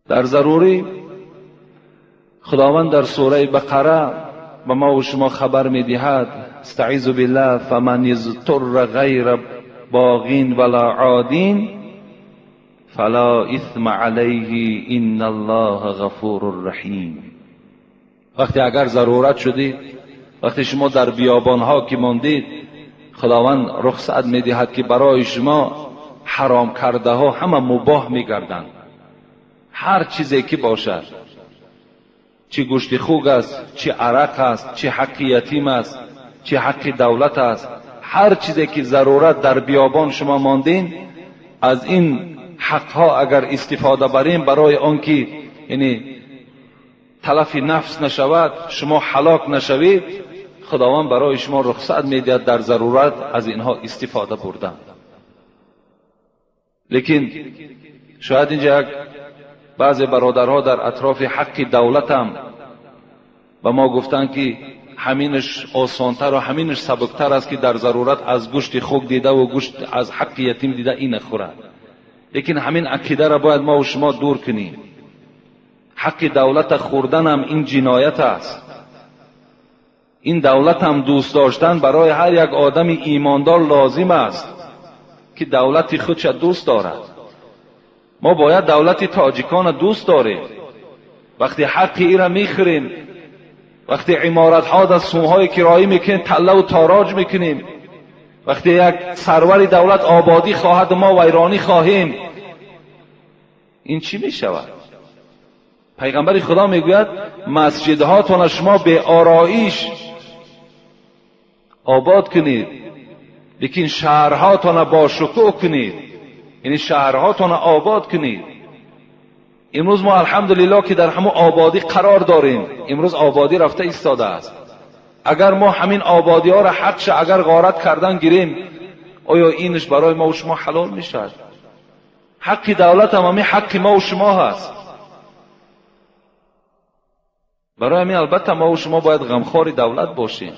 در ضروری خداوند در سوره بقره به ما و شما خبر میدهد: استعیذ بالله فمن اضطر غیر باغین ولا عادین فلا اثم علیه ان الله غفور رحیم. وقتی اگر ضرورت شدید، وقتی شما در بیابانها که ماندید، خداوند رخصت میدهد که برای شما حرام کرده ها همه مباح میگردند. هر چیزی که باشد، چه گوشت خوک است، چه عرق است، چه حق یتیم است، چه حق دولت است، هر چیزی که ضرورت در بیابان شما ماندین، از این حقها اگر استفاده بریم برای آنکه یعنی تلف نفس نشود، شما هلاک نشوید، خداوند برای شما رخصت میدهد در ضرورت از اینها استفاده بردن. لیکن شاید اینجا بعضی برادرها در اطراف حق دولت هم و ما گفتن که همینش آسانتر و همینش سبکتر است که در ضرورت از گوشت خوک دیده و گوشت از حق یتیم دیده این خورد. لیکن همین عقیده را باید ما و شما دور کنیم. حق دولت خوردن هم این جنایت است. این دولت هم دوست داشتن برای هر یک آدم ایماندار لازم است که دولت خودش دوست دارد. ما باید دولت تاجیکان دوست داریم. وقتی حق ای را میخوریم، وقتی عمارت ها در سوهای کرایی میکنیم، تله و تاراج میکنیم، وقتی یک سرور دولت آبادی خواهد ما ویرانی خواهیم، این چی میشود؟ پیغمبر خدا میگوید مسجدهاتون شما به آرایش آباد کنید، لیکن شهرهاتون با شکوه کنید، یعنی شهرهاتون آباد کنید. امروز ما الحمدلله که در همون آبادی قرار داریم. امروز آبادی رفته ایستاده است. اگر ما همین آبادی ها را حقش اگر غارت کردن گیریم، آیا اینش برای ما و شما حلال میشد؟ حق دولت هم همین حق ما و شما هست. برای همین البته ما و شما باید غمخوار دولت باشیم.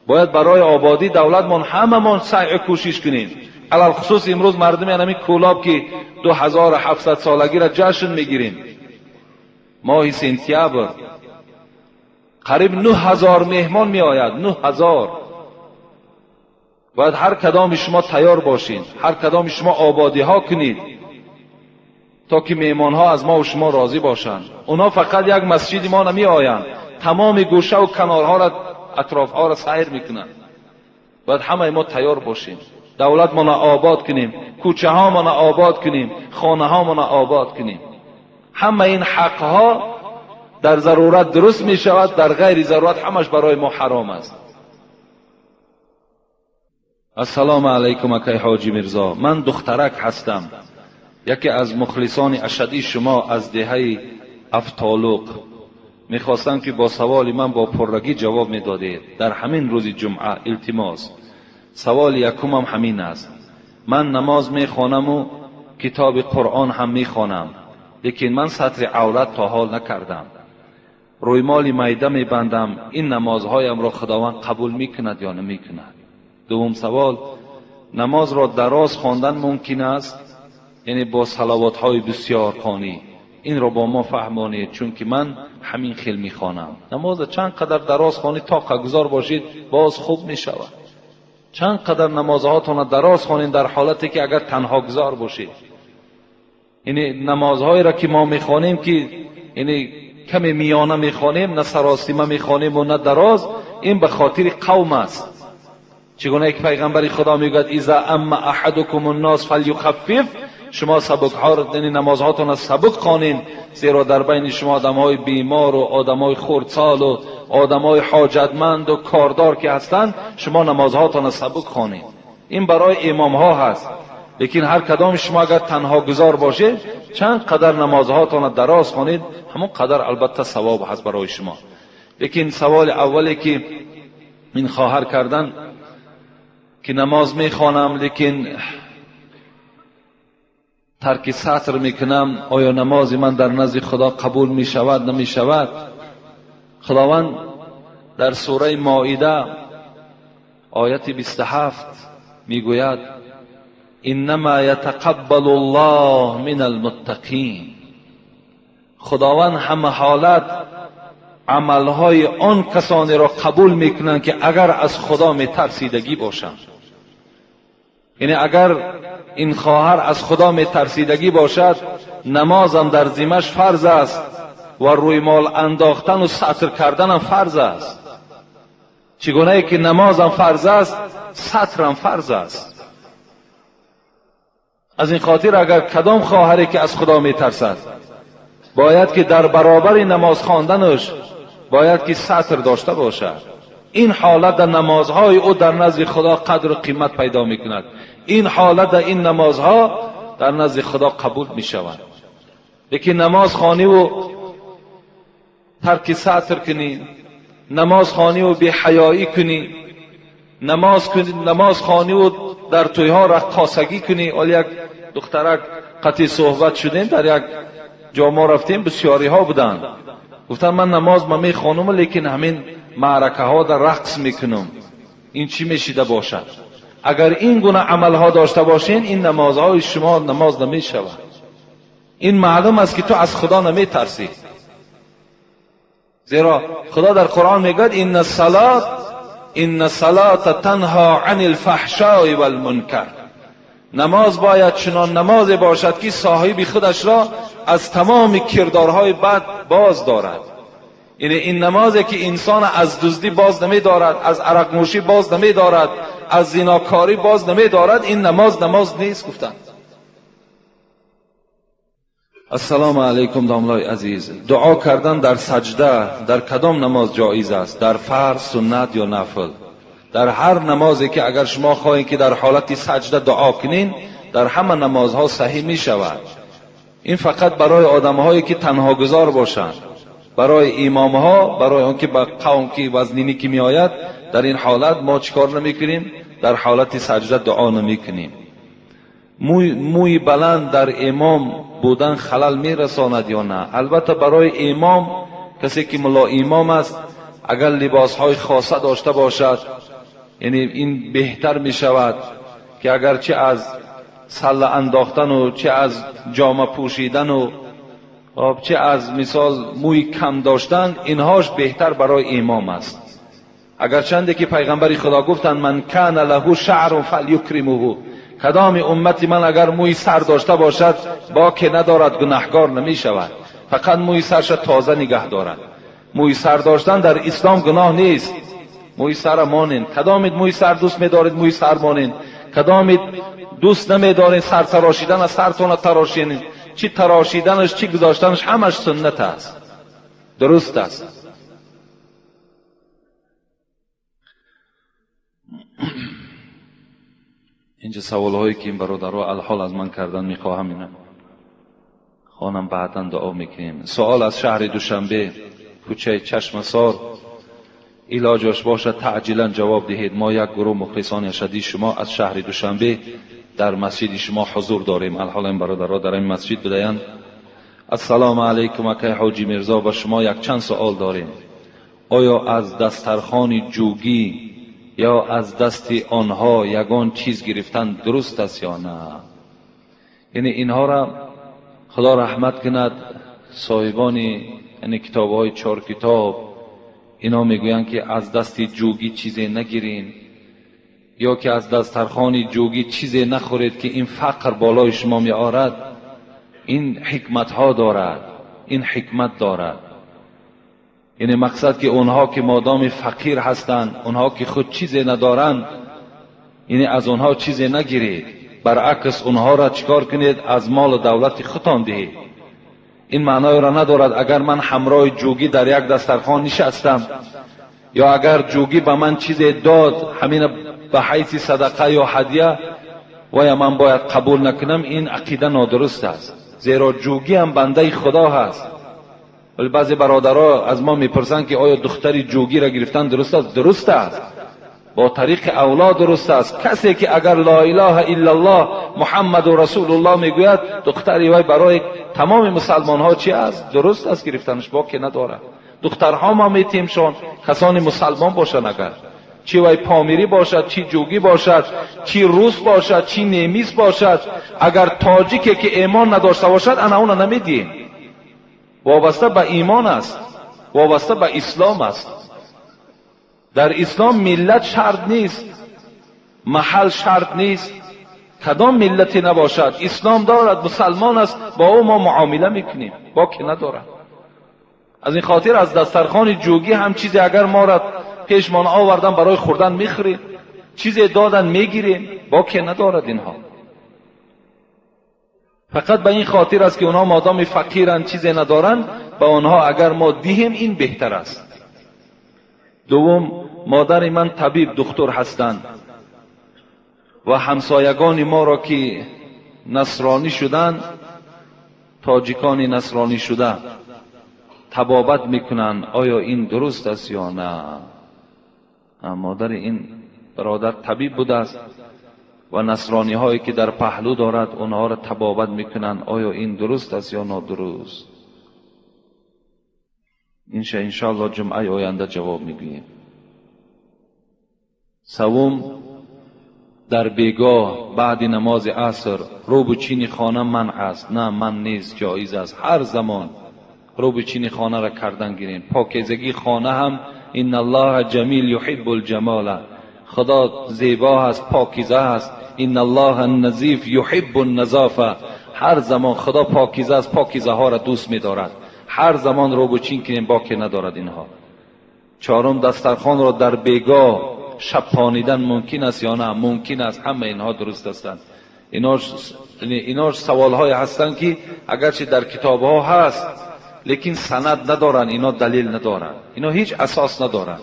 باید برای آبادی دولت من همه من سعی کوشش کنیم. علال خصوص امروز مردم همین کولاب که 2700 سالگی را جشن میگیریم، ماه سپتامبر قریب 9000 مهمان می آید. 9000. باید هر کدام شما تیار باشید، هر کدام شما آبادی ها کنید تا که مهمان ها از ما و شما راضی باشند. اونا فقط یک مسجد ما نمی آیند، تمام گوشه و کنارها را، اطراف ها را سیر میکنند. باید همه ما تیار باشیم، دولت ما آباد کنیم، کوچه ها ما آباد کنیم، خانه ها ما آباد کنیم. همه این حق ها در ضرورت درست می شود، در غیر ضرورت همش برای ما حرام است. السلام علیکم اکای حاجی میرزا، من دخترک هستم، یکی از مخلصان اشدی شما از دهه افتالوق. میخواستم که با سوال من با پررگی جواب میدادید در همین روز جمعه. التماس سوال یکم هم همین است. من نماز میخوانم و کتاب قرآن هم میخوانم، لیکن من سطر عورت تا حال نکردم. رویمال میده میبندم. این نمازهایم را خداوند قبول میکند یا نمیکند؟ دوم سوال، نماز را دراز خواندن ممکن است؟ یعنی با صلوات های بسیار خوانی. این را با ما فهمانید، چون که من همین خیل میخوانم. نماز چند قدر دراز خوانید تا گزار باشید باز خوب میشود. چند قدر نمازهاتون دراز خوانید در حالتی که اگر تنها گزار باشید. یعنی نمازهایی را که ما میخوانیم که یعنی کمی میانه میخوانیم، نه سراسیمه میخوانیم و نه دراز، این به خاطر قوم است. چگونه که پیغمبر خدا میگوید اذا اما احدکم الناس فلیخفف، شما سبک ها، یعنی نمازهاتون را سبک خوانین، زیرا در بین شما آدمای بیمار و آدمای خردسال و آدمای حاجتمند و کاردار که هستند، شما نمازهاتون را سبک خوانین. این برای امام ها هست. لیکن هر کدام شما اگر تنها گزار باشه، چند قدر نمازهاتون را دراز خوانید، همون قدر البته ثواب هست برای شما. لیکن سوال اولی که این خواهر کردن که نماز میخوانم لیکن ترک سطر میکنم، آیا نماز من در نزد خدا قبول میشود نمیشود؟ خداوند در سوره مائده آیت 27 میگوید انما یتقبل الله من المتقین. خداوند همه حالت عملهای آن کسانی را قبول میکنند که اگر از خدا میترسیدگی باشند. یعنی اگر این خواهر از خدا میترسیدگی باشد، نمازم در ذمه‌اش فرض است و روی مال انداختن و سطر کردن هم فرض است. چگونه که نمازم فرض است، سطرم فرض است. از این خاطر اگر کدام خواهری که از خدا میترسد، باید که در برابر نماز خواندنش باید که سطر داشته باشد. این حالت در نمازهای او در نزد خدا قدر و قیمت پیدا میکند. این حالت در این نمازها در نزد خدا قبول میشود. لیکن نماز خوانی و ترک سطر کنی، نماز خوانی و بی حیایی کنی، نماز خوانی و در تویها رقاصگی کنی. ولی یک دخترک قطعی صحبت شدیم، در یک جا ما رفتیم، بسیاری ها بودند، گفتن من نماز ما میخوانم لیکن همین معرکه ها در رقص میکنم. این چی میشیده باشد؟ اگر این گونه عمل ها داشته باشین، این نمازهای شما نماز نمیشود. این معلوم است که تو از خدا نمیترسی. زیرا خدا در قرآن میگوید ان الصلاة تنها عن الفحشاء والمنکر. نماز باید چنان نماز باشد که صاحب خودش را از تمام کردارهای بد باز دارد. یعنی این نمازی که انسان از دزدی باز نمی دارد، از عرق نوشی باز نمی دارد، از زناکاری باز نمی دارد، این نماز نیست. گفتند السلام علیکم داملای عزیز، دعا کردن در سجده در کدام نماز جایز است؟ در فرض، سنت یا نفل؟ در هر نمازی که اگر شما خواهید که در حالت سجده دعا کنین، در همه نمازها صحیح می شود. این فقط برای آدمهایی که تنها گذار باشند. برای امامها، برای اون که با قوم که وزنینی که می آید، در این حالت ما چیکار نمی کنیم؟ در حالت سجده دعا نمی کنیم. موی بلند در امام بودن خلل می رساند یا نه؟ البته برای امام، کسی که ملا امام است، اگر لباس های خاصه داشته باشد، یعنی این بهتر می شود که اگر چه از سله انداختن و چه از جامه پوشیدن و چه از مثال موی کم داشتن، اینهاش بهتر برای امام است. اگرچند که پیغمبر خدا گفتند من کان له شعر فلیکرمه، کدام امتی من اگر موی سر داشته باشد باکی ندارد، گناهگار نمی شود، فقط موی سرش تازه نگه دارد. موی سر داشتن در اسلام گناه نیست. موی سر مانین، کدامید موی سر دوست می‌دارید موی سر مانین، کدامید دوست نمی‌دارید سر تراشیدن از سرتون تراشین، چی تراشیدنش چی گذاشتنش همش سنت است، درست است. اینجا سوال هایی که این برادرها الحال از من کردن میخواهم اینا خانم بعداً دعا میکنیم. سوال از شهر دوشنبه، کوچه چشمسار، علاجش باشد تعجیلا جواب دهید. ما یک گروه مخلصان ارشدی شما از شهر دوشنبه در مسجد شما حضور داریم. الحال این برادرها در این مسجد بدهند. السلام علیکم اکای حاجی میرزا، با شما یک چند سوال داریم. آیا از دسترخوان جوگی یا از دست آنها یگان چیز گرفتن درست است یا نه؟ یعنی اینها را خدا رحمت کند صاحبان یعنی کتاب‌های 4 کتاب اینا میگویند که از دست جوگی چیزی نگیرین، یا که از دسترخوان جوگی چیزی نخورید که این فقر بالای شما می آرد. این حکمت ها دارد، این حکمت دارد. یعنی مقصد که اونها که مادام فقیر هستند، اونها که خود چیزی ندارند، یعنی از اونها چیزی نگیرید، برعکس اونها را چیکار کنید؟ از مال و دولت خودتان دهید. این معنای را ندارد اگر من همراه جوگی در یک دسترخوان نشستم یا اگر جوگی به من چیزی داد همین به حیث صدقه یا هدیه و یا من باید قبول نکنم، این عقیده نادرست است. زیرا جوگی هم بنده خدا هست. ولی بعضی برادرها از ما میپرسند که آیا دختری جوگی را گرفتن درست است؟ درست است، با طریق اولا درست است. کسی که اگر لا اله الا الله محمد رسول الله میگوید، دختری وای برای تمام مسلمان ها چی است؟ درست است گرفتنش، باکی نداره. دخترها ما میتیمشون کسانی مسلمان باشن، اگر چی وای پامیری باشد، چی جوگی باشد، چی روس باشد، چی نیمیس باشد، اگر تاجیکی که ایمان نداشته باشد انا اون نمیدیم. وابسته به ایمان است، وابسته به اسلام است. در اسلام ملت شرط نیست، محل شرط نیست، کدام ملتی نباشد اسلام دارد، مسلمان است، با او ما معامله میکنیم، باکی ندارد. از این خاطر از دسترخوان جوگی هم چیزی اگر ما را پیشمان آوردن برای خوردن میخوریم، چیزی دادن میگیریم، باکی ندارد. اینها فقط به این خاطر است که اونها مادام فقیرن چیزی ندارن، به اونها اگر ما دهیم این بهتر است. دوم، مادر من طبیب دکتر هستند و همسایگان ما را که نصرانی شدند، تاجیکان نصرانی شده، طبابت میکنن. آیا این درست است یا نه؟ مادر این برادر طبیب بوده است و نصرانی هایی که در پهلو دارد اونها را طبابت میکنن. آیا این درست است یا نادرست؟ انشاءالله جمعه آینده جواب میگوییم. سوم، در بیگاه بعد نماز عصر رو به چین خانه منع است؟ نه، من نیست، جایز است. هر زمان رو به چین خانه را کردن گیرین. پاکیزگی خانه هم ان الله جمیل یحب الجمال، خدا زیبا است، پاکیزه است. ان الله النظیف یحب النظافه، هر زمان خدا پاکیزه است، پاکیزه ها را دوست می‌دارد. هر زمان رو به چین کنیم، باکی ندارد اینها. چهارم، دسترخوان را در بیگاه شب پانیدن ممکن است یا نه؟ ممکن است. همه اینها درست هستند. ایناش سوال های هستند که اگرچه در کتاب ها هست لیکن سند ندارن، اینا دلیل ندارن، اینا هیچ اساس ندارن.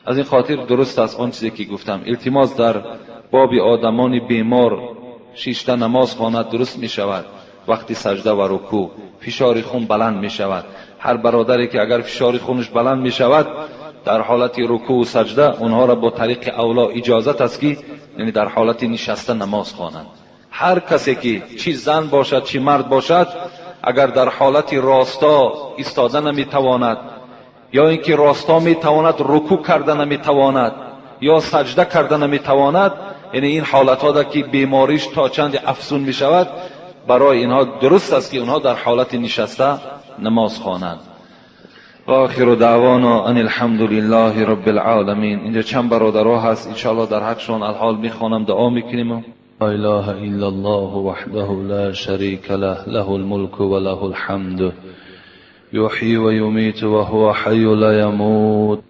از این خاطر درست است آن چیزی که گفتم. التماس در باب آدمان بیمار شیشته نماز خواند درست می شود. وقتی سجده و رکوع فشار خون بلند می شود. هر برادری که اگر فشار خونش بلند می شود در حالت رکوع و سجده، اونها را با طریق اولا اجازت است که یعنی در حالت نشسته نماز خوانند. هر کسی که چی زن باشد چی مرد باشد، اگر در حالت راستا ایستاده نمی تواند، یا اینکه راستا می تواند رکوع کرده نمی تواند، یا سجده کرده نمی تواند، یعنی این حالت ها که بیماریش تا چند افزون می شود، برای اینها درست است که اونها در حالت نشسته نماز خوانند. و آخر دعوانا ان الحمد لله رب العالمین. اینجا چند برادرها هست، انشاءالله در حقشون الحال میخوانم، دعا میکنیم. لا اله الا الله وحده لا شريك له له الملك وله الحمد يحيي ويميت وهو حي لا يموت